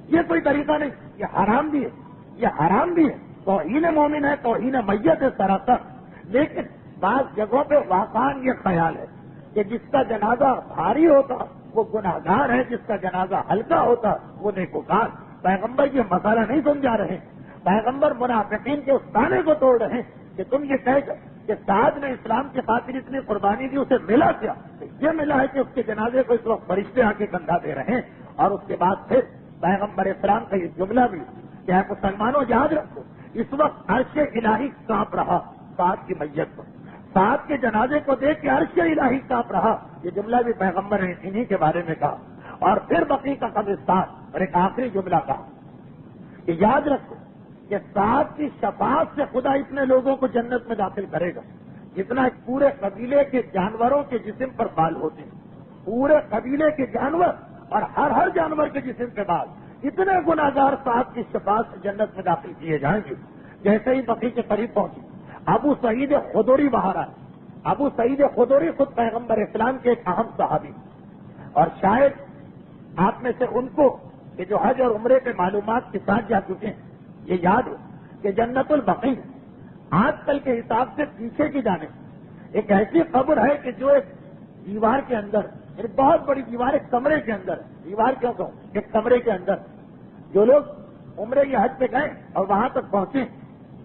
یہ کوئی طریقہ نہیں، یہ حرام بھی ہے، یہ حرام بھی ہے. توہین مومن ہے، توہین میت ہے سراسر. لیکن بعض جگہوں پہ واقعاً یہ خیال ہے کہ جس کا جنازہ بھاری ہوتا وہ گناہگار ہے، جس کا جنازہ ہلکا ہوتا وہ نیکوکار. پیغمبر یہ مسئلہ نہیں سمجھا رہے. پیغمبر منافقین کے اس تانے کو توڑ رہے ہیں کہ تم یہ کہہ کر کہ سعد نے اسلام کی خاطر اتنی قربانی دی، اسے ملا کیا؟ یہ ملا ہے کہ اس کے جنازے کو اس وقت فرشتے آ کے کندھا دے رہے ہیں. اور اس کے بعد پھر پیغمبر اسلام کا یہ جملہ بھی کہ اے مسلمانوں یاد رکھو، اس وقت عرش الہی کانپ رہا سعد کی میت کو، سعد کے جنازے کو دیکھ کے عرش الہی کانپ رہا. یہ جملہ بھی پیغمبر نے انہی کے بارے میں کہا. اور پھر بقیع کا قبرستان اور ایک آخری جملہ کہا کہ یاد رکھو کہ سعد کی شفاعت سے خدا اتنے لوگوں کو جنت میں داخل کرے گا جتنا ایک پورے قبیلے کے جانوروں کے جسم پر بال ہوتے ہیں. پورے قبیلے کے جانور اور ہر جانور کے جسم کے بال، اتنے گناہگار سعد کی شفاعت سے جنت میں داخل کیے جائیں گے. جیسے ہی بقیع کے قریب پہنچے ابو سعید خدری باہر آئے. ابو سعید خدری خود پیغمبر اسلام کے ایک اہم صحابی، اور شاید آپ میں سے ان کو کہ جو حج اور عمرے کے معلومات کے ساتھ جا چکے ہیں یہ یاد ہو کہ جنت البقیع آج کل کے حساب سے پیچھے کی جانب ایک ایسی قبر ہے کہ جو ایک دیوار کے اندر، ایک بہت بڑی دیوار ایک کمرے کے اندر، دیوار کیوں کہوں، ایک کمرے کے اندر. جو لوگ عمرے یا حج پہ گئے اور وہاں تک پہنچے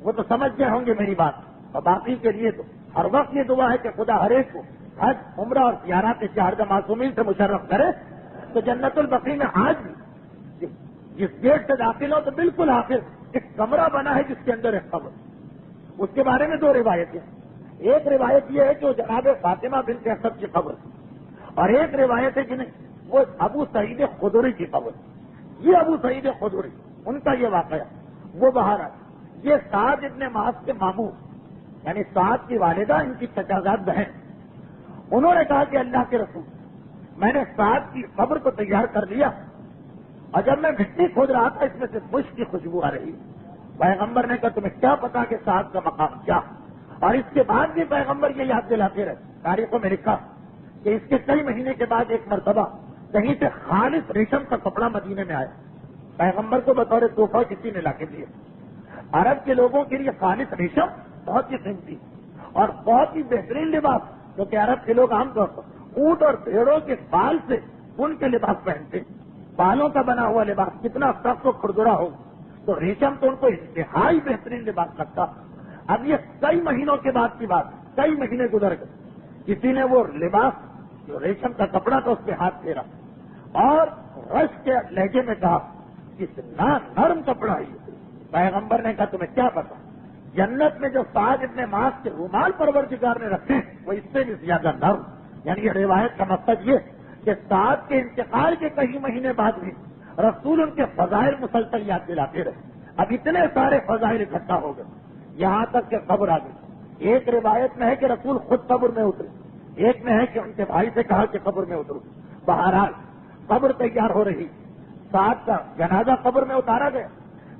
وہ تو سمجھ گئے ہوں گے میری بات. اور باقی کے لیے تو ہر وقت یہ دعا ہے کہ خدا ہر ایک کو حج، عمرہ اور زیارت شہادہ معصومین سے مشرف کرے. تو جنت البقیع میں آج بھی جس گیٹ سے داخل ہو تو بالکل آخر ایک کمرہ بنا ہے جس کے اندر ایک قبر. اس کے بارے میں 2 روایتیں. ایک روایت یہ ہے کہ وہ جناب فاطمہ بنت اسد کی قبر، اور ایک روایت ہے کہ نہیں وہ ابو سعید خدری کی قبر. یہ ابو سعید خدری ان کا یہ واقعہ وہ باہر آئے. یہ سعد ابن معاذ کے ماموں یعنی سعد کی والدہ، ان کی چچازاد بہن، انہوں نے کہا کہ اللہ کے رسول میں نے سعد کی قبر کو تیار کر لیا، اور جب میں مٹی کھود رہا تھا اس میں سے مشک کی خوشبو آ رہی. پیغمبر نے کہا تمہیں کیا پتا کہ سعد کا مقام کیا؟ اور اس کے بعد بھی پیغمبر یہ یاد دلاتے رہے. تاریخوں میں لکھا کہ اس کے کئی مہینے کے بعد ایک مرتبہ کہیں سے خالص ریشم کا کپڑا مدینے میں آیا. پیغمبر کو بطور تحفہ کسی نے لا کے دیا. عرب کے لوگوں کے لیے خالص ریشم بہت ہی قیمتی اور بہت ہی بہترین لباس، کیونکہ عرب کے لوگ عام طور پر اونٹ اور بھیڑوں کے بال سے ان کے لباس پہنتے، بالوں کا بنا ہوا لباس کتنا سخت و کھردرا ہو، تو ریشم تو ان کو انتہائی بہترین لباس لگتا. اب یہ کئی مہینوں کے بعد کی بات، کئی مہینے گزر گئے، کسی نے وہ لباس جو ریشم کا کپڑا تھا اس پہ ہاتھ پھیرا اور رش کے لہجے میں کہا کتنا نرم کپڑا ہے. پیغمبر نے کہا تمہیں کیا پتا جنت میں جو سعد ابن معاذ کے رومال پروردگار نے رکھے وہ اس سے بھی زیادہ نرم. یعنی یہ روایت کا مقصد یہ کہ سعد کے انتقال کے کئی مہینے بعد بھی رسول ان کے فضائل مسلسل یاد دلاتے رہے. اب اتنے سارے فضائل اکٹھا ہو گئے یہاں تک کہ قبر آ گئی. ایک روایت میں ہے کہ رسول خود قبر میں اترے، ایک میں ہے کہ ان کے بھائی سے کہا کہ قبر میں اترو. بہرحال قبر تیار ہو رہی، سعد کا جنازہ قبر میں اتارا گیا.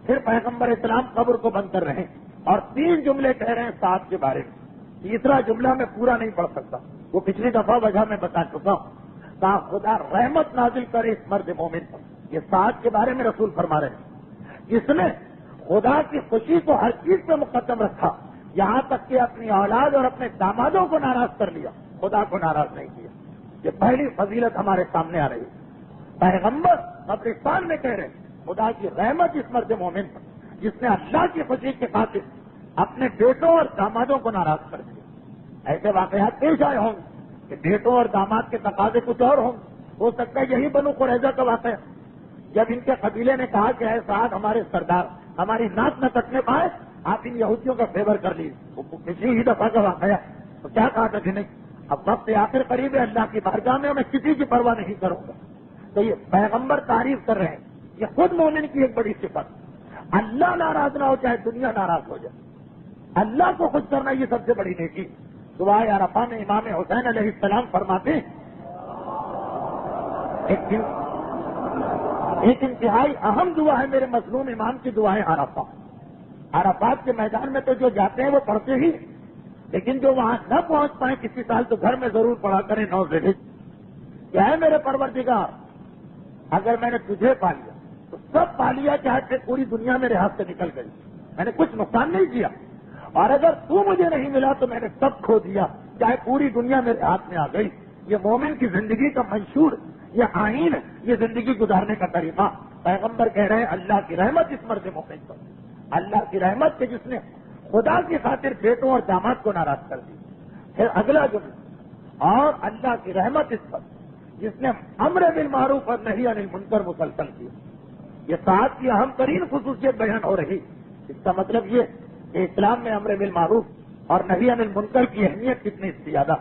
پھر پیغمبر اسلام قبر کو بند کر رہے ہیں اور 3 جملے کہہ رہے ہیں سعد کے بارے میں. تیسرا جملہ میں پورا نہیں پڑھ سکتا، وہ پچھلی دفعہ وجہ میں بتا چکا ہوں. کہا خدا رحمت نازل کرے اس مرد مومن پر. یہ سعد کے بارے میں رسول فرما رہے ہیں جس نے خدا کی خوشی کو ہر چیز پہ مقدم رکھا، یہاں تک کہ اپنی اولاد اور اپنے دامادوں کو ناراض کر لیا، خدا کو ناراض نہیں کیا. یہ پہلی فضیلت ہمارے سامنے آ رہی ہے. پیغمبر قبرستان میں کہہ رہے ہیں خدا کی رحمت اس مرد مومن پر جس نے اللہ کی خوشی کے خاطر اپنے بیٹوں اور دامادوں کو ناراض کر دیا. ایسے واقعات پیش آئے ہوں گے کہ بیٹوں اور داماد کے تقاضے کچھ اور ہوں گے. ہو سکتا ہے یہی بنو قریظہ کا واقعہ جب ان کے قبیلے نے کہا کہ اے سعد ہمارے سردار ہماری ناک نہ کٹنے پائے، آپ ان یہودیوں کا فیور کر لیجیے. وہ پچھلی ہی دفعہ کا واقعہ تو کیا کہا تھا کہ نہیں اب وقت آخر قریب ہے، اللہ کی بارگاہ میں میں کسی کی پرواہ نہیں کروں گا. تو یہ پیغمبر تعریف کر رہے ہیں، یہ خود مومن کی ایک بڑی صفت. اللہ ناراض نہ ہو چاہے دنیا ناراض ہو جائے، اللہ کو خوش کرنا یہ سب سے بڑی نیکی. دعائے عرفہ میں امام حسین علیہ السلام فرماتے ہیں ایک انتہائی اہم دعا ہے میرے مظلوم امام کی دعائیں عرفہ. عرفات کے میدان میں تو جو جاتے ہیں وہ پڑھتے ہی، لیکن جو وہاں نہ پہنچ پائیں کسی سال تو گھر میں ضرور پڑھا کریں 9 ذیل. کیا ہے میرے پروردگار، اگر میں نے تجھے پا لیا تو سب پا لیا، چاہے پھر پوری دنیا میرے ہاتھ سے نکل گئی، میں نے کچھ نقصان نہیں کیا. اور اگر تو مجھے نہیں ملا تو میں نے سب کھو دیا، چاہے پوری دنیا میرے ہاتھ میں آ گئی. یہ مومن کی زندگی کا منشور، یہ آئین ہے، یہ زندگی گزارنے کا طریقہ. پیغمبر کہہ رہے ہیں اللہ کی رحمت اس مرد مومن پر، اللہ کی رحمت کے جس نے خدا کی خاطر بیٹوں اور داماد کو ناراض کر دی. پھر اگلا جملہ، اور اللہ کی رحمت اس پر جس نے امر بالمعروف اور نہی عن المنکر مسلسل کیا. یہ ساتھ کی اہم ترین خصوصیت بیان ہو رہی. اس کا مطلب یہ کہ اسلام میں امر بالمعروف اور نہی عن المنکر کی اہمیت کتنی زیادہ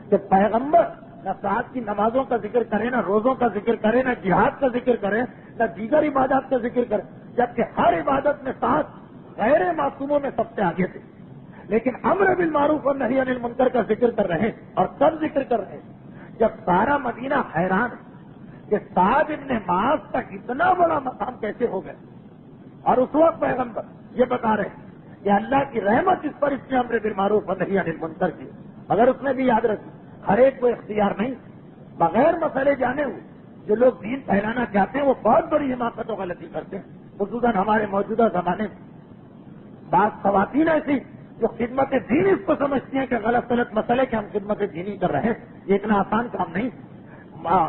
کہ پیغمبر نہ ساتھ کی نمازوں کا ذکر کرے، نہ روزوں کا ذکر کرے، نہ جہاد کا ذکر کرے، نہ دیگر عبادات کا ذکر کرے، جبکہ ہر عبادت میں ساتھ غیر معصوموں میں سب سے آگے تھے. لیکن امر بالمعروف اور نہی عن المنکر کا ذکر کر رہے ہیں، اور کب ذکر کر رہے ہیں؟ جب سارا مدینہ حیران ہے کہ سعد ابن معاذ کا اتنا بڑا مقام کیسے ہو گیا. اور اس وقت پیغمبر یہ بتا رہے ہیں کہ اللہ کی رحمت اس پر اس نے امر بالمعروف اور نہی عن المنکر کی. اگر اس نے بھی یاد رکھی، ہر ایک کو اختیار نہیں، بغیر مسئلے جانے ہوئے جو لوگ دین پھیلانا چاہتے ہیں وہ بہت بڑی حماقت و غلطی کرتے ہیں. خصوصاً ہمارے موجودہ زمانے میں بعض خواتین ایسی جو خدمت دین اس کو سمجھتی ہیں کہ غلط مسئلے کہ ہم خدمت دینی کر رہے ہیں. یہ اتنا آسان کام نہیں.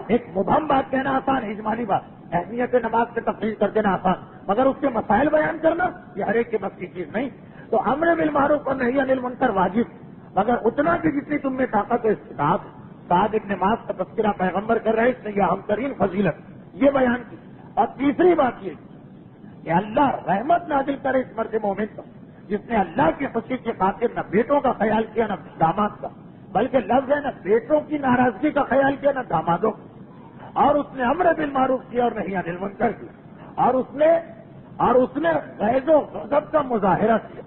ایک مبہم بات کہنا آسان ہے، اجمالی بات، اہمیت نماز پہ تفصیل کر دینا آسان، مگر اس کے مسائل بیان کرنا یہ ہر ایک کے بس کی چیز نہیں. تو امر بالمعروف اور نہی عن المنکر واجب، مگر اتنا کہ جتنی تم میں طاقت و استطاعت. سعد ابن معاذ کا تذکرہ پیغمبر کر رہے، اس نے یہ اہم ترین فضیلت یہ بیان کی. اور تیسری بات یہ کہ اللہ رحمت نازل کرے اس مرد مومن پر جس نے اللہ کی خوشی کی خاطر نہ بیٹوں کا خیال کیا نہ داماد کا، بلکہ لفظ ہے نہ بیٹوں کی ناراضگی کا خیال کیا نہ دامادوں کا. اور اس نے امر بالمعروف کیا اور نہی عن المنکر کیا. اور اس نے غیظ و غضب کا مظاہرہ کیا،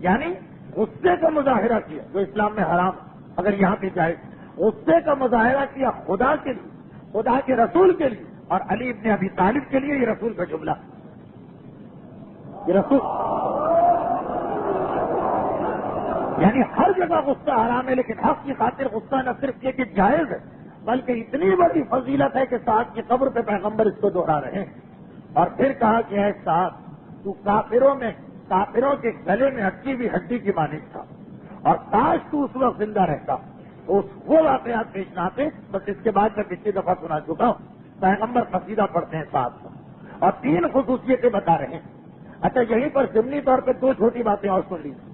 یعنی غصے کا مظاہرہ کیا جو اسلام میں حرام ہے. اگر یہاں پہ جائے غصے کا مظاہرہ کیا خدا کے لیے، خدا کے رسول کے لیے، اور علی ابن ابی طالب کے لیے. یہ رسول کا جملہ، یہ رسول یعنی ہر جگہ غصہ حرام ہے، لیکن حق کی خاطر غصہ نہ صرف یہ کہ جائز ہے بلکہ اتنی بڑی فضیلت ہے کہ سعد کی قبر پہ پیغمبر اس کو دوہرا رہے ہیں. اور پھر کہا کہ اے سعد تو کافروں کے گلے میں اٹکی ہوئی ہڈی کی مانند تھا، اور کاش تو اس وقت زندہ رہتا. وہ واقعات پیش نہ آتے. بس اس کے بعد میں پچھلی دفعہ سنا چکا ہوں. پیغمبر قصیدہ پڑھتے ہیں سعد کا، اور 3 خصوصیتیں بتا رہے ہیں. اچھا یہیں پر ضمنی طور پہ 2 چھوٹی باتیں اور سن لیجیے.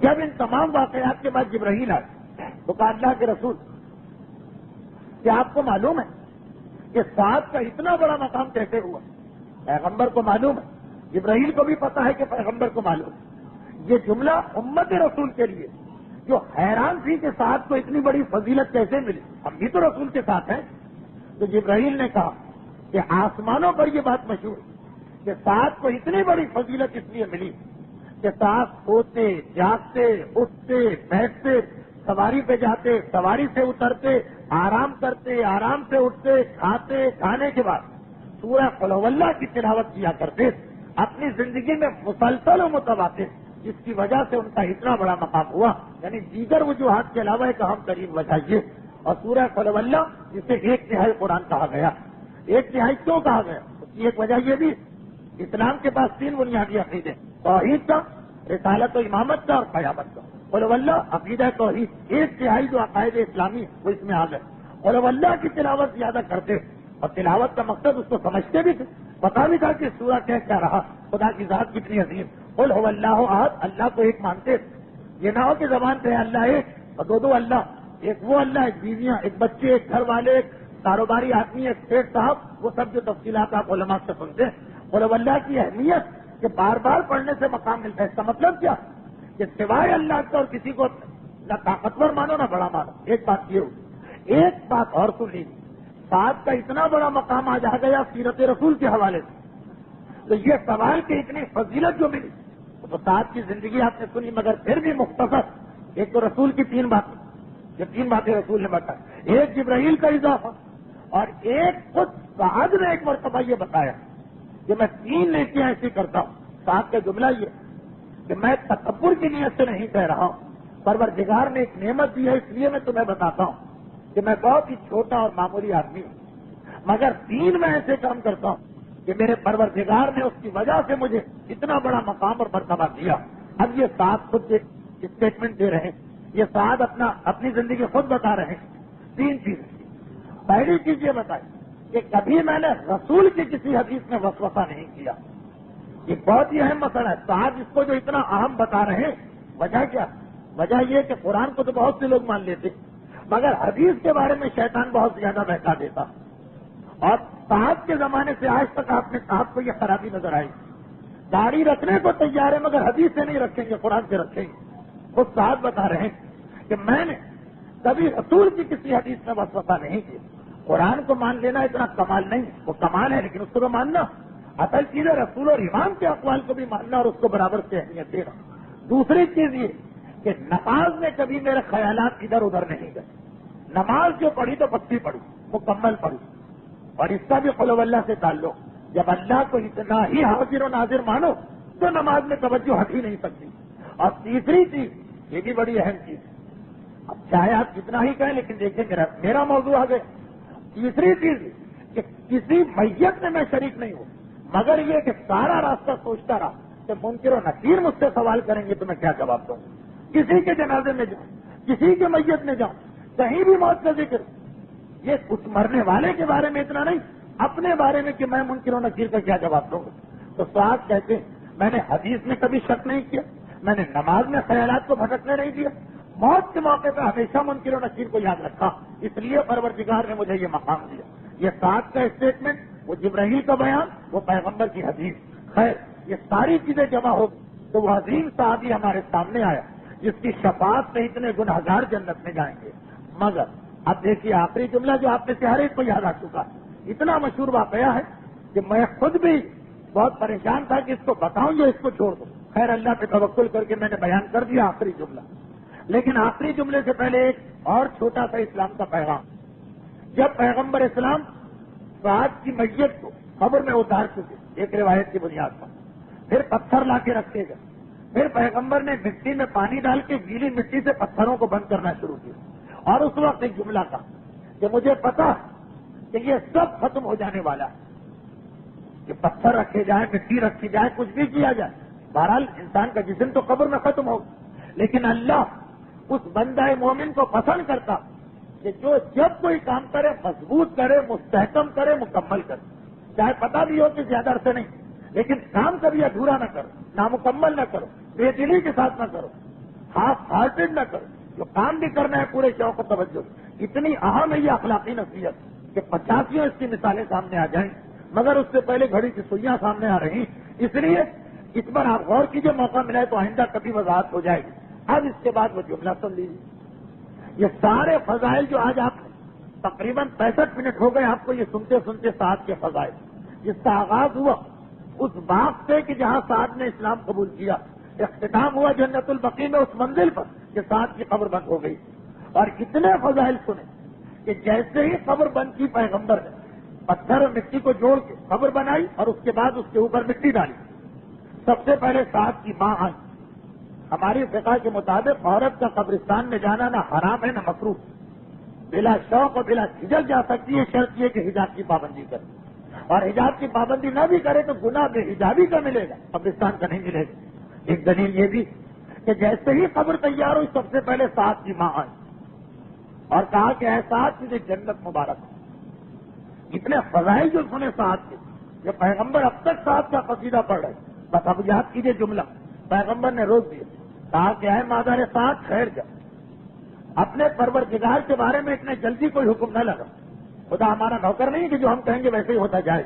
جب ان تمام واقعات کے بعد جبرائیل آئے تو کہا اللہ کے رسول کیا آپ کو معلوم ہے کہ سعد کا اتنا بڑا مقام کیسے ہوا؟ پیغمبر کو معلوم ہے، جبرائیل کو بھی پتا ہے کہ پیغمبر کو معلوم ہے. یہ جملہ امت رسول کے لیے جو حیران تھی کہ سعد کو اتنی بڑی فضیلت کیسے ملی، ہم بھی تو رسول کے ساتھ ہیں. تو جبرائیل نے کہا کہ آسمانوں پر یہ بات مشہور ہے کہ سعد کو اتنی بڑی فضیلت اس لیے ملی کہ سعد سوتے جاگتے اٹھتے بیٹھتے، سواری پہ جاتے سواری سے اترتے، آرام کرتے آرام سے اٹھتے، کھاتے کھانے کے بعد سورہ قل هو اللہ کی تلاوت کیا کرتے اپنی زندگی میں مسلسل و متواتر، جس کی وجہ سے ان کا اتنا بڑا مقام ہوا. یعنی دیگر وجوہات کے علاوہ ایک اہم ترین وجہ یہ. اور سورہ قل هو اللہ جسے 1/3 قرآن کہا گیا، 1/3 کیوں کہا گیا؟ اس کی ایک وجہ یہ بھی اسلام کے پاس 3 بنیادی عقیدے، توحید کا، رسالت و امامت کا اور قیامت کا. قل هو اللہ عقیدہ توحید، 1/3 جو عقائد اسلامی وہ اس میں آ گئے. قل هو اللہ کی تلاوت زیادہ کرتے، اور تلاوت کا مقصد اس کو سمجھتے بھی تھے، پتا بھی تھا کہ سورہ کیا رہا، خدا کی ذات کتنی عظیم. قل هو اللہ احد، اللہ کو ایک مانتے. یہ نہ ہو کہ زبان پہ اللہ ایک اور 2 اللہ، ایک وہ اللہ، ایک بیویاں، ایک بچے، ایک گھر والے، ایک کاروباری آدمی، ایک سیٹ صاحب، وہ سب جو تفصیلات آپ علماء سے سنتے ہیں. قل هو اللہ کی اہمیت کہ بار بار پڑھنے سے مقام ملتا ہے. اس کا مطلب کیا کہ سوائے اللہ کا اور کسی کو نہ طاقتور مانو نہ بڑا مانو. ایک بات یہ ہوئی. ایک بات اور سن لیجیے. سعد کا اتنا بڑا مقام آج آ گیا سیرت رسول کے حوالے سے. تو یہ سوال کہ اتنی فضیلت جو ملی تو سعد کی زندگی آپ نے سنی مگر پھر بھی مختصر. ایک تو رسول کی 3 باتیں، یہ 3 باتیں رسول نے بتائی. ایک جبرائیل کا اضافہ اور ایک خود سعد نے ایک مرتبہ یہ بتایا کہ میں 3 نیکیاں ایسی کرتا ہوں. سعد کا جملہ یہ کہ میں تکبر کی نیت سے نہیں کہہ رہا ہوں، پروردگار نے ایک نعمت دی ہے اس لیے میں تمہیں بتاتا ہوں کہ میں بہت ہی چھوٹا اور معمولی آدمی ہوں، مگر 3 میں ایسے کام کرتا ہوں کہ میرے پروردگار نے اس کی وجہ سے مجھے اتنا بڑا مقام اور مرتبہ دیا. اب یہ سعد خود اسٹیٹمنٹ دے رہے ہیں، یہ سعد اپنی زندگی خود بتا رہے ہیں. 3 چیزیں. پہلی چیز یہ بتائی کہ کبھی میں نے رسول کی کسی حدیث میں وسوسہ نہیں کیا. یہ بہت ہی اہم مسئلہ ہے. سعد اس کو جو اتنا اہم بتا رہے ہیں، وجہ کیا؟ وجہ یہ کہ قرآن کو تو بہت سے لوگ مان لیتے مگر حدیث کے بارے میں شیطان بہت زیادہ بہکا دیتا. اور سعد کے زمانے سے آج تک آپ کو یہ خرابی نظر آئی. داڑھی رکھنے کو تیار ہے مگر حدیث سے نہیں رکھیں گے، قرآن سے رکھیں گے. خود سعد بتا رہے ہیں کہ میں نے کبھی رسول کی کسی حدیث میں وسوسہ نہیں کیا. قرآن کو مان لینا اتنا کمال نہیں، وہ کمال ہے لیکن اس کو تو ماننا. اصل چیز ہے رسول اور امام کے اقوال کو بھی ماننا اور اس کو برابر سے اہمیت دینا. دوسری چیز یہ کہ نماز میں کبھی میرے خیالات ادھر ادھر نہیں گئے. نماز جو پڑھی تو پکی پڑھی، مکمل پڑھی. اور اس کا بھی قل اللہ سے تعلق. جب اللہ کو اتنا ہی حاضر و ناظر مانو تو نماز میں توجہ ہٹ ہی نہیں سکتی. اور تیسری چیز یہ بھی بڑی اہم چیز ہے، اب چاہے آپ کتنا ہی کہیں لیکن دیکھیں میرا موضوع آ گیا. تیسری چیز کہ کسی میت میں شریک نہیں ہوں مگر یہ کہ سارا راستہ سوچتا رہا کہ منکر و نکیر مجھ سے سوال کریں گے تو میں کیا جواب دوں. کسی کے جنازے میں جاؤں، کسی کے میت میں جاؤں، کہیں بھی موت کا ذکر. یہ کچھ مرنے والے کے بارے میں اتنا نہیں، اپنے بارے میں کہ میں منکر و نکیر کا کیا جواب دوں گا. تو سعد کہتے ہیں میں نے حدیث میں کبھی شک نہیں کیا، میں نے نماز میں خیالات کو بھٹکنے نہیں دیا، موت کے موقع پہ ہمیشہ منکر و نکیر کو یاد رکھا. اس لیے پروردگار نے مجھے یہ مقام دیا. یہ سعد کا اسٹیٹمنٹ، وہ جبرائیل کا بیان، وہ پیغمبر کی حدیث. خیر یہ ساری چیزیں جمع ہو تو وہ عظیم صحابی ہمارے سامنے آیا جس کی شفاعت سے اتنے گنہگار جنت میں جائیں گے. مگر اب دیکھیے آخری جملہ جو آپ میں سے ہر ایک کو یاد آ چکا ہے. اتنا مشہور واقعہ ہے کہ میں خود بھی بہت پریشان تھا کہ اس کو بتاؤں یا اس کو چھوڑ دوں. خیر اللہ پہ توکل کر کے میں نے بیان کر دیا آخری جملہ. لیکن آخری جملے سے پہلے ایک اور چھوٹا سا اسلام کا پیغام. جب پیغمبر اسلام سعد کی میت کو قبر میں اتار چکے ایک روایت کی بنیاد پر، پھر پتھر لا کے رکھے گئے، پھر پیغمبر نے مٹی میں پانی ڈال کے گیلی مٹی سے پتھروں کو بند کرنا شروع کیا اور اس وقت ایک جملہ کہا کہ مجھے پتا کہ یہ سب ختم ہو جانے والا ہے، کہ پتھر رکھے جائے، مٹی رکھی جائے، کچھ بھی کیا جائے، بہرحال انسان کا جسم تو قبر میں ختم ہوگا. لیکن اللہ اس بندہ مومن کو پسند کرتا کہ جو جب کوئی کام کرے مضبوط کرے، مستحکم کرے، مکمل کرے. چاہے پتا بھی ہو کہ زیادہ عرصے نہیں، لیکن کام کبھی ادھورا نہ کرو، نامکمل نہ کرو، بے دلی کے ساتھ نہ کرو، ہاف ہارٹڈ نہ کرو. جو کام بھی کرنا ہے پورے شوق و توجہ. اتنی اہم ہے یہ اخلاقی نصیحت کہ 85 اس کی مثالیں سامنے آ جائیں مگر اس سے پہلے گھڑی کی سوئیاں سامنے آ رہی. اس لیے اس پر آپ غور کیجیے، موقع ملا ہے تو آئندہ کبھی وضاحت ہو جائے گی. اب اس کے بعد وہ جملہ سن لیجیے. یہ سارے فضائل جو آج آپ تقریباً 65 منٹ ہو گئے آپ کو یہ سنتے سنتے سعد کے فضائل، جس کا آغاز ہوا اس باغ سے کہ جہاں سعد نے اسلام قبول کیا، اختتام ہوا جنت البقیع میں اس منزل پر کہ سعد کی قبر بند ہو گئی. اور اتنے فضائل سنے کہ جیسے ہی قبر بند کی پیغمبر نے پتھر اور مٹی کو جوڑ کے قبر بنائی اور اس کے بعد اس کے اوپر مٹی ڈالی. سب سے پہلے سعد کی ماں آئی. ہماری فقہ کے مطابق عورت کا قبرستان میں جانا نہ حرام ہے نہ مکروہ، بلا شوق اور بلا جھجک جا سکتی ہے، شرط یہ کہ حجاب کی پابندی کرے. اور حجاب کی پابندی نہ بھی کرے تو گناہ بے حجابی کا ملے گا، قبرستان کا نہیں ملے گا. ایک دلیل یہ بھی کہ جیسے ہی قبر تیار ہوئی سب سے پہلے سعد کی ماں آئی اور کہا کہ اے سعد تجھے جنت مبارک ہو. اتنے فضائل جو سنے سعد کے، یہ پیغمبر اب تک سعد کا قصیدہ پڑھ رہے. بس اب یاد کیجیے جملہ پیغمبر نے روک دیا، کہا کہ اے مادر سعد ٹھہر جا. اپنے پروردگار کے بارے میں اتنے جلدی کوئی حکم نہ لگا. خدا ہمارا نوکر نہیں کہ جو ہم کہیں گے ویسے ہی ہوتا جائے.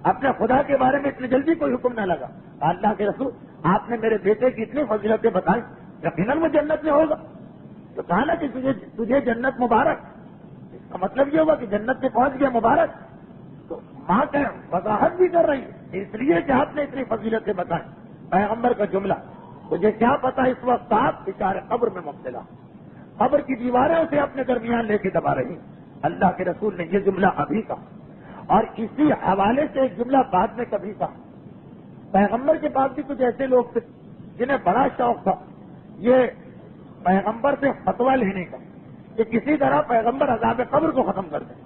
اپنے خدا کے بارے میں اتنی جلدی کوئی حکم نہ لگا. اللہ کے رسول آپ نے میرے بیٹے کی اتنی فضیلتیں بتائی، یقیناً وہ جنت میں ہوگا. تو کہا نا کہ تجھے جنت مبارک، اس کا مطلب یہ ہوگا کہ جنت میں پہنچ گیا مبارک. تو ماں کا وضاحت بھی کر رہی ہے اس لیے کہ آپ نے اتنی فضیلتیں بتائیں. پیغمبر کا جملہ تجھے کیا پتا اس وقت آپ بیچارے قبر میں مبتلا، قبر کی دیواریں اسے اپنے درمیان لے کے دبا رہی. اللہ کے رسول نے یہ جملہ ابھی کہا، اور اسی حوالے سے ایک جملہ بعد میں کبھی کہا. پیغمبر کے پاس بھی کچھ ایسے لوگ تھے جنہیں بڑا شوق تھا یہ پیغمبر سے فتویٰ لینے کا کہ کسی طرح پیغمبر عذاب قبر کو ختم کر دیں.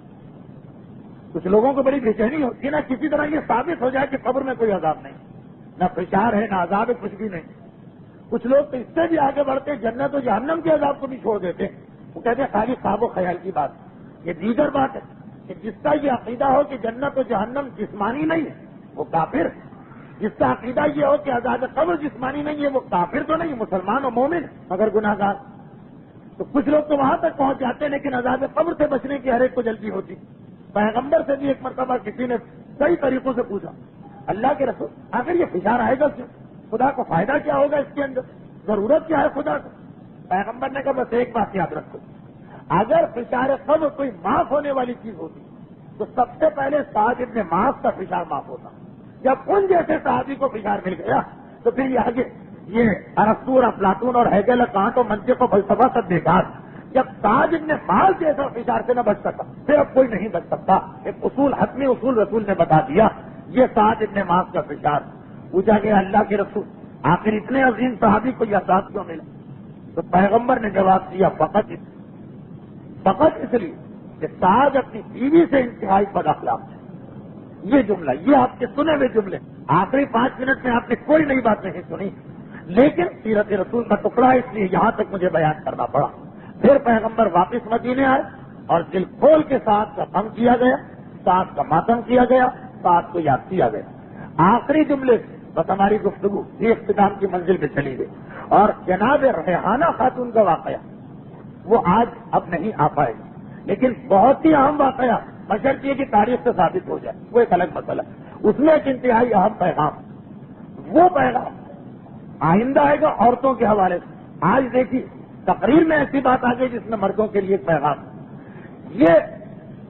کچھ لوگوں کو بڑی بے چینی ہوتی ہے نا کسی طرح یہ ثابت ہو جائے کہ قبر میں کوئی عذاب نہیں، نہ فشار ہے نہ عذاب ہے، کچھ بھی نہیں. کچھ لوگ تو اس سے بھی آگے بڑھتے جنت و جہنم کے عذاب کو بھی چھوڑ دیتے. وہ کہتے ہیں خالی خواب و خیال کی بات. یہ دیگر بات ہے کہ جس کا یہ عقیدہ ہو کہ جنت و جہنم جسمانی نہیں ہے وہ کافر ہے. جس کا عقیدہ یہ ہو کہ عذاب قبر جسمانی نہیں ہے وہ کافر تو نہیں، مسلمان و مومن مگر گناہ گار. تو کچھ لوگ تو وہاں تک پہنچ جاتے ہیں لیکن عذاب قبر سے بچنے کی ہر ایک کو جلدی ہوتی. پیغمبر سے بھی ایک مرتبہ کسی نے کئی طریقوں سے پوچھا اللہ کے رسول آخر یہ فشار آئے گا کیوں؟ خدا کو فائدہ کیا ہوگا اس کے اندر؟ ضرورت کیا ہے خدا کو؟ پیغمبر نے کہا بس ایک بات یاد رکھو، اگر فشار قبر کوئی معاف ہونے والی چیز ہوتی تو سب سے پہلے سعد ابن معاذ کا فشار معاف ہوتا. جب ان جیسے صحابی کو فشار مل گیا تو پھر یہ آگے یہ ارسطو افلاطون اور ہیگل کانٹ و منطق و فلسفہ سب بیکار. جب سعد ابن معاذ جیسا فشار سے نہ بچ سکتا پھر اب کوئی نہیں بچ سکتا. ایک اصول حتمی اصول رسول نے بتا دیا. یہ سعد ابن معاذ کا فشار. پوچھا گیا اللہ کے رسول آخر اتنے عظیم صحابی کو یہ احساس کیوں ملا؟ تو پیغمبر نے جواب دیا فقط اس لیے کہ سعد اپنی بیوی سے انتہائی بد اخلاق ہے. یہ جملہ یہ آپ کے سنے ہوئے جملے آخری 5 منٹ میں آپ نے کوئی نئی بات نہیں سنی لیکن سیرت رسول کا ٹکڑا اس لیے یہاں تک مجھے بیان کرنا پڑا. پھر پیغمبر واپس مدینے آئے اور دل کھول کے ساتھ کا غم کیا گیا، ساتھ کا ماتم کیا گیا، ساتھ کو یاد کیا گیا. آخری جملے سے بس ہماری گفتگو یہ اختتام کی منزل پہ چلی گئی. اور جناب ریحانہ خاتون کا واقعہ وہ آج اب نہیں آ پائے گا لیکن بہت ہی اہم واقعہ بشرطیے کی تاریخ سے ثابت ہو جائے وہ ایک الگ مسئلہ. اس میں ایک انتہائی اہم پیغام، وہ پیغام آئندہ آئے گا عورتوں کے حوالے سے. آج دیکھیے تقریر میں ایسی بات آ گئی جس میں مردوں کے لیے ایک پیغام. یہ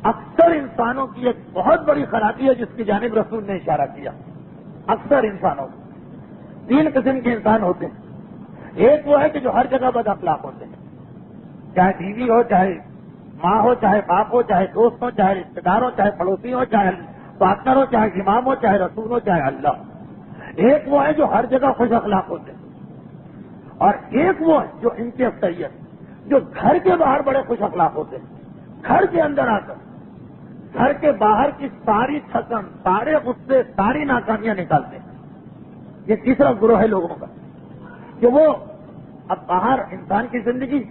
اکثر انسانوں کی ایک بہت بڑی خرابی ہے جس کی جانب رسول نے اشارہ کیا. اکثر انسانوں کو 3 قسم کے انسان ہوتے ہیں. ایک وہ ہے کہ جو ہر جگہ بد اخلاق ہوتے ہیں، چاہے بیوی ہو، چاہے ماں ہو، چاہے باپ ہو، چاہے دوست ہو، چاہے رشتے دار ہو، چاہے پڑوسی ہو، چاہے پارٹنر ہو، چاہے امام ہو، چاہے رسول ہو، چاہے اللہ. ایک وہ ہے جو ہر جگہ خوش اخلاق ہوتے ہیں اور ایک وہ ہے جو ان کے سید جو گھر کے باہر بڑے خوش اخلاق ہوتے ہیں، گھر کے اندر آ کر گھر کے باہر کی ساری تھکن، سارے غصے، ساری ناکامیاں نکالتے ہیں. یہ تیسرا گروہ ہے لوگوں کا کہ وہ اب باہر انسان کی زندگی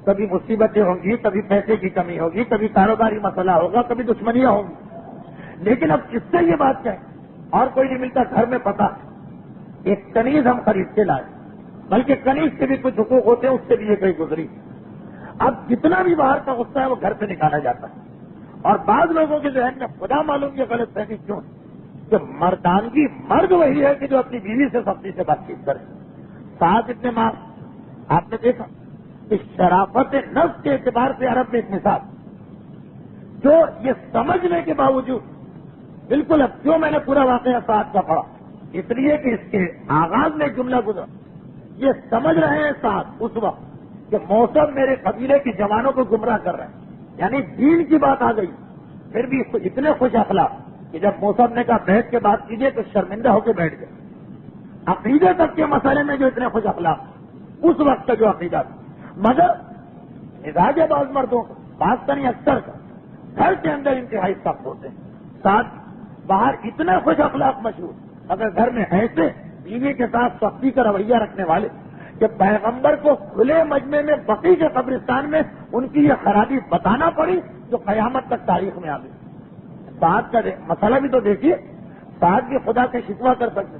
کبھی مصیبتیں ہوں گی، کبھی پیسے کی کمی ہوگی، کبھی کاروباری مسئلہ ہوگا، کبھی دشمنیاں ہوں گی، لیکن اب کس سے یہ بات کہیں اور کوئی نہیں ملتا. گھر میں پتا ایک کنیز ہم خرید کے لائے، بلکہ کنیز کے بھی کچھ حقوق ہوتے ہیں، اس سے بھی یہ کہیں گزری. اب جتنا بھی باہر کا غصہ ہے وہ گھر پہ نکالا جاتا ہے. اور بعض لوگوں کے ذہن میں خدا معلوم یہ غلط فہمی کیوں کہ مردانگی مرد وہی ہے کہ جو اپنی بیوی سے سختی سے بات چیت کرے. ساتھ اتنے ماں آپ نے دیکھا کہ شرافت نفس کے اعتبار سے عرب میں ایک مثال جو یہ سمجھنے کے باوجود بالکل اب کیوں میں نے پورا واقعہ ساتھ کا پڑھا اس لیے کہ اس کے آغاز میں جملہ گزرا. یہ سمجھ رہے ہیں ساتھ اس وقت کہ موسم میرے قبیلے کے جوانوں کو گمراہ کر رہے ہیں، یعنی دین کی بات آ گئی. پھر بھی اتنے خوش اخلاق کہ جب موسم نے کہا بیٹھ کے بات کیجیے تو شرمندہ ہو کے بیٹھ گئے. عقیدے تک کے مسئلے میں جو اتنے خوش اخلاق اس وقت کا جو عقیدہ تھا. مگر مزاج بعض مردوں کو بات کا نہیں اکثر کا گھر کے اندر انتہائی سخت ہوتے ہیں، ساتھ باہر اتنے خوش اخلاق مشہور، اگر گھر میں ایسے بیوی کے ساتھ سختی کا رویہ رکھنے والے کہ پیغمبر کو کھلے مجمع میں بقی کے قبرستان میں ان کی یہ خرابی بتانا پڑی جو قیامت تک تاریخ میں آ گئی. ساتھ کا مسئلہ بھی تو دیکھیے، ساتھ بھی خدا سے شکوہ کر سکتے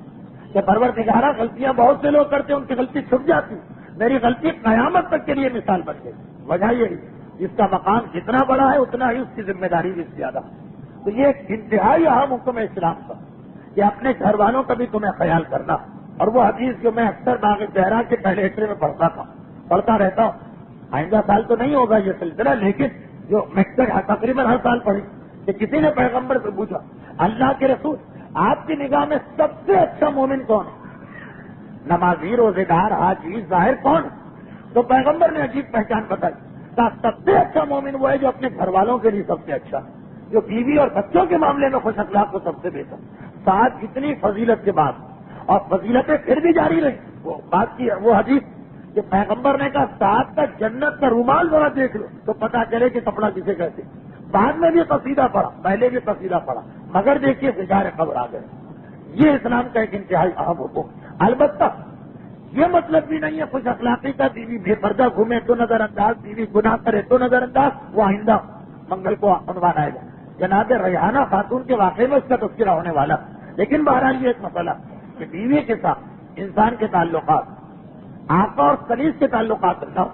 کہ پروردگارہ غلطیاں بہت سے لوگ کرتے ہیں، ان کی غلطی چھپ جاتی، میری غلطی قیامت تک کے لیے مثال بن گئی. وجہ یہی اس کا مقام جتنا بڑا ہے اتنا ہی اس کی ذمہ داری بھی زیادہ. تو یہ ایک انتہائی اہم حکم ہے اسلام کا کہ اپنے گھر والوں کا بھی تمہیں خیال کرنا. اور وہ حدیث جو میں اکثر باغ زہرا کے پہلے حصے میں پڑھتا رہتا ہوں آئندہ سال تو نہیں ہوگا یہ سلسلہ، لیکن جو مقصد تقریباً ہر سال پڑھی کہ کسی نے پیغمبر سے پوچھا اللہ کے رسول آپ کی نگاہ میں سب سے اچھا مومن کون ہے؟ نمازی، روزے دار، حاجی، ظاہر کون؟ تو پیغمبر نے عجیب پہچان بتائی، کہا سب سے اچھا مومن وہ ہے جو اپنے گھر والوں کے لیے سب سے اچھا، جو بیوی اور بچوں کے معاملے میں خوش اخلاق کو سب سے بہتر۔ ساتھ اتنی فضیلت کے بعد اور فضیلتیں پھر بھی جاری رہی، وہ بات کی وہ حدیث کہ پیغمبر نے کہا ساتھ کا جنت کا رومال ذرا دیکھ لو تو پتا چلے کہ کپڑا کسے کہتے۔ بعد میں بھی قصیدہ پڑھا، پہلے بھی قصیدہ پڑھا، مگر دیکھیے بغیر خبر آ گئے۔ یہ اسلام کا ایک انتہائی اہم حکم۔ البتہ یہ مطلب بھی نہیں ہے خوش اخلاقی کا بیوی بے پردہ گھومے تو نظر انداز، بیوی گناہ کرے تو نظر انداز، وہ آئندہ منگل کو عنوان آئے گا۔ جناب ریحانہ خاتون کے واقعے میں اس کا تذکرہ ہونے والا، لیکن بہرحال یہ ایک مسئلہ کہ بیوی کے ساتھ انسان کے تعلقات آقا اور کلیس کے تعلقات نہ ہو،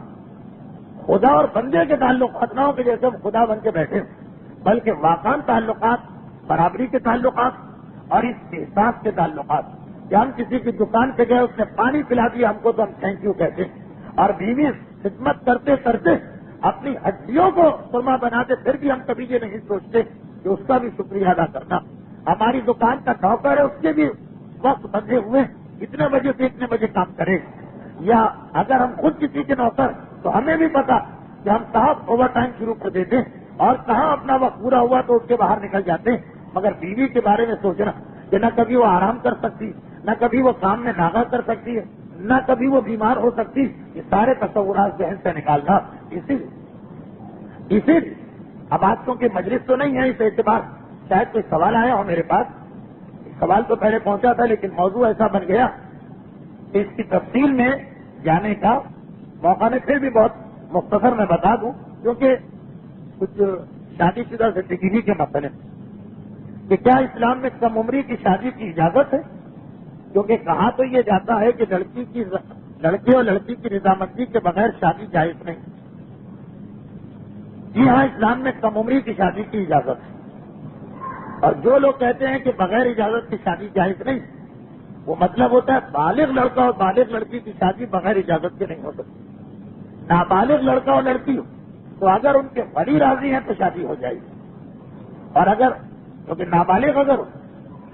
خدا اور بندے کے تعلقات نہ ہو کہ جیسے وہ خدا بن کے بیٹھے، بلکہ واقعی تعلقات، برابری کے تعلقات اور اس احساس کے تعلقات کہ ہم کسی کی دکان پہ گئے، اس نے پانی پلا دیا ہم کو تو ہم تھینک یو کہتے ہیں، اور بیوی خدمت کرتے کرتے اپنی ہڈیوں کو سرما بناتے پھر بھی ہم کبھی یہ نہیں سوچتے کہ اس کا بھی شکریہ ادا کرنا۔ ہماری دکان کا نوکر ہے، اس کے بھی وقت بندھے ہوئے، اتنے بجے سے اتنے بجے کام کرے، یا اگر ہم خود کسی کے نوکر تو ہمیں بھی پتا کہ ہم کہاں اوور ٹائم شروع کر دیتے ہیں اور کہاں اپنا وقت پورا ہوا تو اس کے باہر نکل جاتے ہیں۔ مگر بیوی کے بارے میں سوچنا کہ نہ کبھی وہ آرام کر سکتی، نہ کبھی وہ کام میں ناغہ کر سکتی ہے، نہ کبھی وہ بیمار ہو سکتی، یہ سارے تصورات ذہن سے نکالنا۔ اسی لیے اب آج کیونکہ مجلس تو نہیں ہے، اس اعتبار شاید کوئی سوال آیا ہو میرے پاس، سوال تو پہلے پہنچا تھا لیکن موضوع ایسا بن گیا کہ اس کی تفصیل میں جانے کا موقع میں پھر بھی بہت مختصر میں بتا دوں، کیونکہ کچھ شادی شدہ زندگی کے مسئلے کہ کیا اسلام میں کم عمری کی شادی کی اجازت ہے؟ کیونکہ کہا تو یہ جاتا ہے کہ لڑکے اور لڑکی کی رضامندی کے بغیر شادی جائز نہیں۔ جی ہاں، اسلام میں کم عمری کی شادی کی اجازت ہے، اور جو لوگ کہتے ہیں کہ بغیر اجازت کی شادی جائز نہیں، وہ مطلب ہوتا ہے بالغ لڑکا اور بالغ لڑکی کی شادی بغیر اجازت کے نہیں ہو سکتی۔ نابالغ لڑکا اور لڑکی ہو تو اگر ان کے ولی راضی ہیں تو شادی ہو جائے گی، اور اگر کیونکہ نابالغ اگر ہو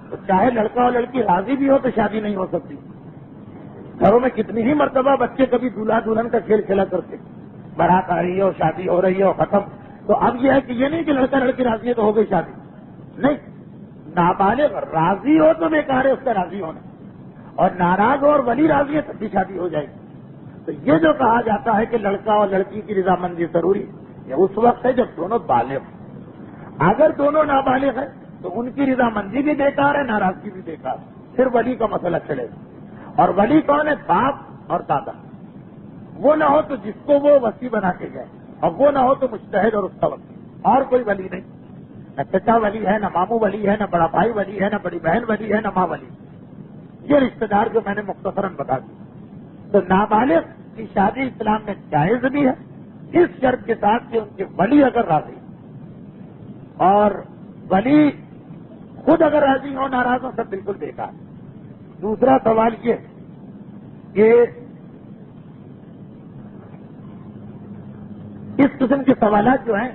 تو چاہے لڑکا اور لڑکی راضی بھی ہو تو شادی نہیں ہو سکتی۔ گھروں میں کتنی ہی مرتبہ بچے کبھی دولہا دلہن کا کھیل کھیلا کرتے، بارات آ رہی ہے اور شادی ہو رہی ہے اور ختم۔ تو اب یہ ہے کہ یہ نہیں کہ لڑکا لڑکی راضی ہے تو ہو گئی شادی، نہیں، نابالغ راضی ہو تو بیکار ہے اس کا راضی ہونا، اور ناراض ہو اور ولی راضی ہے تب بھی شادی ہو جائے گی۔ تو یہ جو کہا جاتا ہے کہ لڑکا اور لڑکی کی رضامندی ضروری، یہ اس وقت ہے جب دونوں بالغ ہیں۔ اگر دونوں نابالغ ہیں تو ان کی رضامندی بھی بیکار ہے، ناراضگی بھی بیکار ہے، پھر ولی کا مسئلہ چلے گا۔ اور ولی کون ہے؟ باپ اور دادا۔ وہ نہ ہو تو جس کو وہ وصی بنا کے جائے، اور وہ نہ ہو تو مجتہد اور اس کا وکیل، اور کوئی ولی نہیں، نہ چچا ولی ہے، نہ ماموں ولی ہے، نہ بڑا بھائی ولی ہے، نہ بڑی بہن ولی ہے، نہ ماں ولی۔ یہ رشتہ دار جو میں نے مختصراً بتا دی۔ تو نابالغ کی شادی اسلام میں جائز بھی ہے، اس شرط کے ساتھ کہ ان کے ولی اگر راضی، اور ولی خود اگر راضی ہو ناراض ہو سب بالکل بیکار۔ دوسرا سوال یہ کہ اس قسم کے سوالات جو ہیں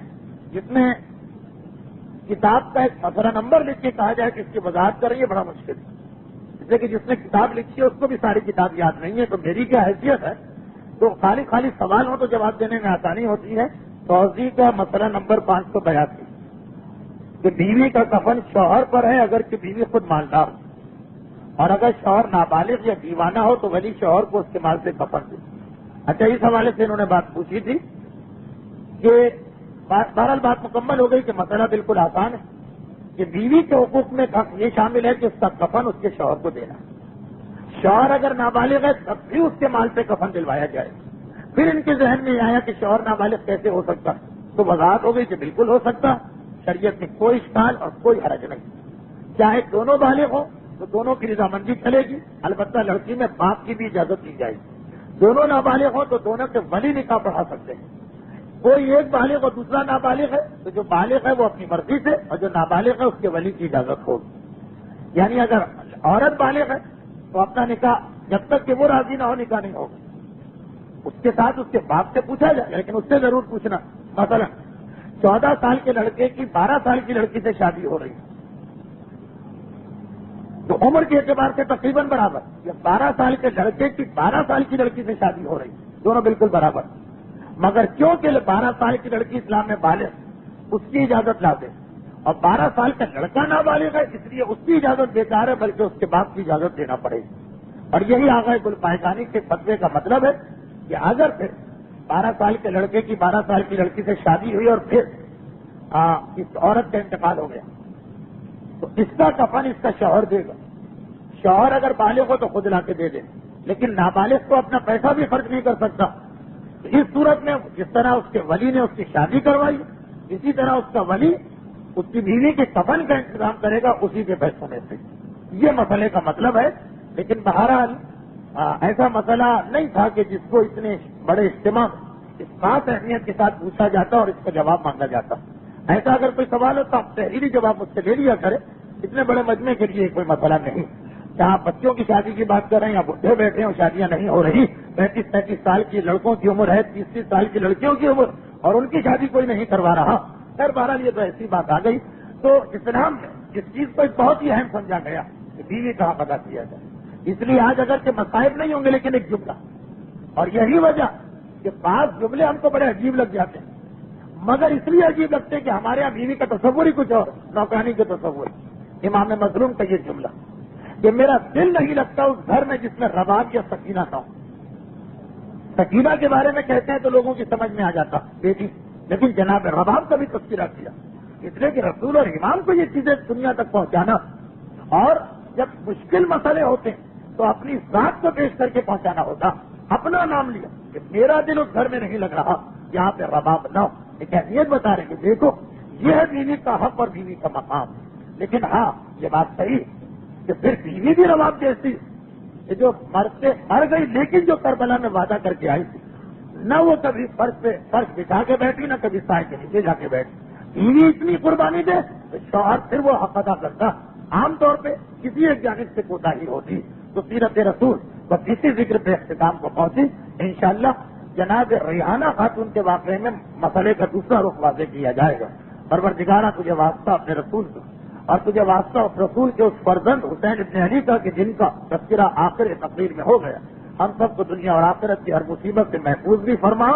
جس میں کتاب کا ایک مسئلہ نمبر لکھ کے کہا جائے کہ اس کی وضاحت کر رہی ہے، بڑا مشکل ہے۔ اس لیے کہ جس نے کتاب لکھی ہے اس کو بھی ساری کتاب یاد نہیں ہے، تو میری کیا حیثیت ہے؟ تو خالی سوال ہو تو جواب دینے میں آسانی ہوتی ہے۔ توضیح کا مسئلہ نمبر 582 کہ بیوی کا کفن شوہر پر ہے اگر کہ بیوی خود مالدار ہو، اور اگر شوہر نابالغ یا دیوانہ ہو تو ولی شوہر کو اس کے مال سے کفن دے۔ اچھا، اس حوالے سے انہوں نے بات پوچھی تھی کہ بہرحال بات مکمل ہو گئی کہ مسئلہ بالکل آسان ہے کہ بیوی کے حقوق میں یہ شامل ہے کہ اس کا کفن اس کے شوہر کو دینا۔ شوہر اگر نابالغ ہے تب بھی اس کے مال سے کفن دلوایا جائے۔ پھر ان کے ذہن میں آیا کہ شوہر نابالغ کیسے ہو سکتا، تو وضاحت ہو گئی کہ بالکل ہو سکتا، شریعت میں کوئی اشکال اور کوئی حرج نہیں۔ چاہے دونوں بالغ ہوں تو دونوں کی رضامندی چلے گی، البتہ لڑکی میں باپ کی بھی اجازت دی جائے گی۔ دونوں نابالغ ہوں تو دونوں کے ولی نکاح پڑھا سکتے ہیں۔ کوئی ایک بالغ اور دوسرا نابالغ ہے تو جو بالغ ہے وہ اپنی مرضی سے، اور جو نابالغ ہے اس کے ولی کی اجازت ہوگی۔ یعنی اگر عورت بالغ ہے تو اپنا نکاح جب تک کہ وہ راضی نہ ہو نکاح نہیں ہوگا، اس کے ساتھ اس کے باپ سے پوچھا جائے، لیکن اس سے ضرور پوچھنا۔ مثلا 14 سال کے لڑکے کی 12 سال کی لڑکی سے شادی ہو رہی ہے، تو عمر کے اعتبار سے تقریباً برابر، یا 12 سال کے لڑکے کی 12 سال کی لڑکی سے شادی ہو رہی ہے، دونوں بالکل برابر، مگر کیونکہ 12 سال کی لڑکی اسلام میں بالغ، اس کی اجازت لا دے، اور 12 سال کا لڑکا نابالغ ہے، اس لیے اس کی اجازت بیکار ہے، بلکہ اس کے باپ کی اجازت دینا پڑے گی۔ اور یہی آغاز گلپائکانی کے فتوے کا مطلب ہے کہ اگر پھر 12 سال کے لڑکے کی 12 سال کی لڑکی سے شادی ہوئی اور پھر اس عورت کا انتقال ہو گیا، تو اس کا کفن اس کا شوہر دے گا۔ شوہر اگر بالغ ہو تو خود لا کے دے دے، لیکن نابالغ تو اپنا پیسہ بھی خرچ نہیں کر سکتا، تو اس صورت میں جس طرح اس کے ولی نے اس کی شادی کروائی، اسی طرح اس کا ولی اس کی بیوی کے کفن کا انتظام کرے گا اسی کے پیسوں میں سے۔ یہ مسئلے کا مطلب ہے، لیکن بہرحال ایسا مسئلہ نہیں تھا کہ جس کو اتنے بڑے اجتماع اس خاص اہمیت کے ساتھ پوچھا جاتا اور اس کا جواب مانگا جاتا۔ ایسا اگر کوئی سوال ہو تو آپ تحریری جواب مجھ سے لے لیا کریں، اتنے بڑے مجمع کے لیے کوئی مسئلہ نہیں۔ جہاں بچوں کی شادی کی بات کر رہے ہیں یا بڈھے بیٹھے ہیں شادیاں نہیں ہو رہی، 35-37 سال کی لڑکوں کی عمر ہے، 30 سال کی لڑکیوں کی عمر، اور ان کی شادی کوئی نہیں کروا رہا۔ خیر بہرحال یہ تو ایسی بات آ گئی۔ تو اسلام میں اس چیز کو بہت ہی اہم سمجھا گیا کہ بیوی کا حق ادا کیا جائے، اس لیے آج اگر کہ مسائل نہیں ہوں گے لیکن ایک جملہ، اور یہی وجہ کہ بعض جملے ہم کو بڑے عجیب لگ جاتے ہیں، مگر اس لیے عجیب لگتے ہیں کہ ہمارے یہاں بیوی کا تصور ہی کچھ اور، نوکرانی کا تصور۔ امام مظلوم کا یہ جملہ کہ میرا دل نہیں لگتا اس گھر میں جس میں رباب یا سکینہ نہ ہو۔ سکینہ کے بارے میں کہتے ہیں تو لوگوں کی سمجھ میں آ جاتا بیٹی، لیکن جناب رباب کا بھی تذکرہ کیا، اس لیے کہ رسول اور امام کو یہ چیزیں دنیا تک پہنچانا، اور جب مشکل مسئلے ہوتے ہیں تو اپنی ذات کو پیش کر کے پہنچانا ہوتا۔ اپنا نام لیا کہ میرا دل اس گھر میں نہیں لگ رہا، یہاں پہ رباب نہ ہو، ایک اہمیت بتا رہے کہ دیکھو یہ ہے بیوی کا حق اور بیوی کا مقام۔ لیکن ہاں یہ بات صحیح کہ پھر بیوی بھی رباب جیسی کہ جو مر گئی، لیکن جو کربلا میں وعدہ کر کے آئی تھی، نہ وہ کبھی فرش بچھا کے بیٹھی، نہ کبھی سائے کے نیچے جا کے بیٹھی۔ بیوی اتنی قربانی دے تو شوہر پھر وہ حق ادا کرتا۔ عام طور پہ کسی ایک جانب سے کوتاہی ہوتی تو سیرت رسول بس اسی ذکر پہ اختتام کو پہنچی۔ انشاءاللہ جناب ریحانہ خاتون کے واقعے میں مسئلے کا دوسرا رخ واضح کیا جائے گا۔ پروردگارہ تجھے واسطہ اپنے رسول کا، اور تجھے واسطہ اس رسول کے اس فرزند حسین ابن علی کا کہ جن کا تذکرہ آخر تقریر میں ہو گیا، ہم سب کو دنیا اور آخرت کی ہر مصیبت سے محفوظ بھی فرما،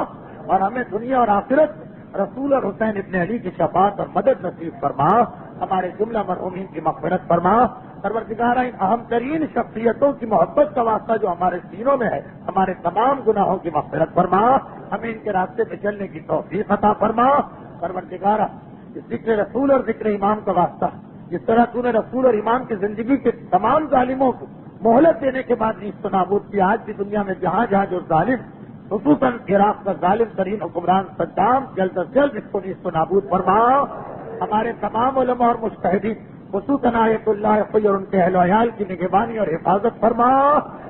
اور ہمیں دنیا اور آخرت رسول اور حسین ابن علی کی شفاعت اور مدد نصیب فرما، ہمارے جملہ مرحومین کی مغفرت فرما۔ پروردگارہ ان اہم ترین شخصیتوں کی محبت کا واسطہ جو ہمارے سینوں میں ہے، ہمارے تمام گناہوں کی مغفرت فرما، ہمیں ان کے راستے پہ چلنے کی توفیق عطا فرما۔ پروردگارہ اس ذکر رسول اور ذکر امام کا واسطہ، جس طرح تو نے رسول اور امام کی زندگی کے تمام ظالموں کو مہلت دینے کے بعد نیست و نابود کی، آج بھی دنیا میں جہاں جہاں جو ظالم، خصوصاً عراق کا ظالم ترین حکمران صدام، جلد از جلد اس کو نیست و نابود فرما۔ ہمارے تمام علماء اور مجتہدین، خصوصاً آیت اللہ خی اور ان کے اہل و عیال کی نگہبانی اور حفاظت فرما۔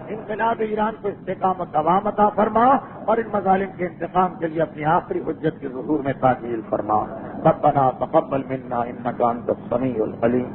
انقلاب ایران کو استقامت دوام عطا فرما، اور ان مظالم کے انتقام کے لیے اپنی آخری حجت کے ظہور میں تعجیل فرما۔ ربنا تقبل منا انک انت السمیع العلیم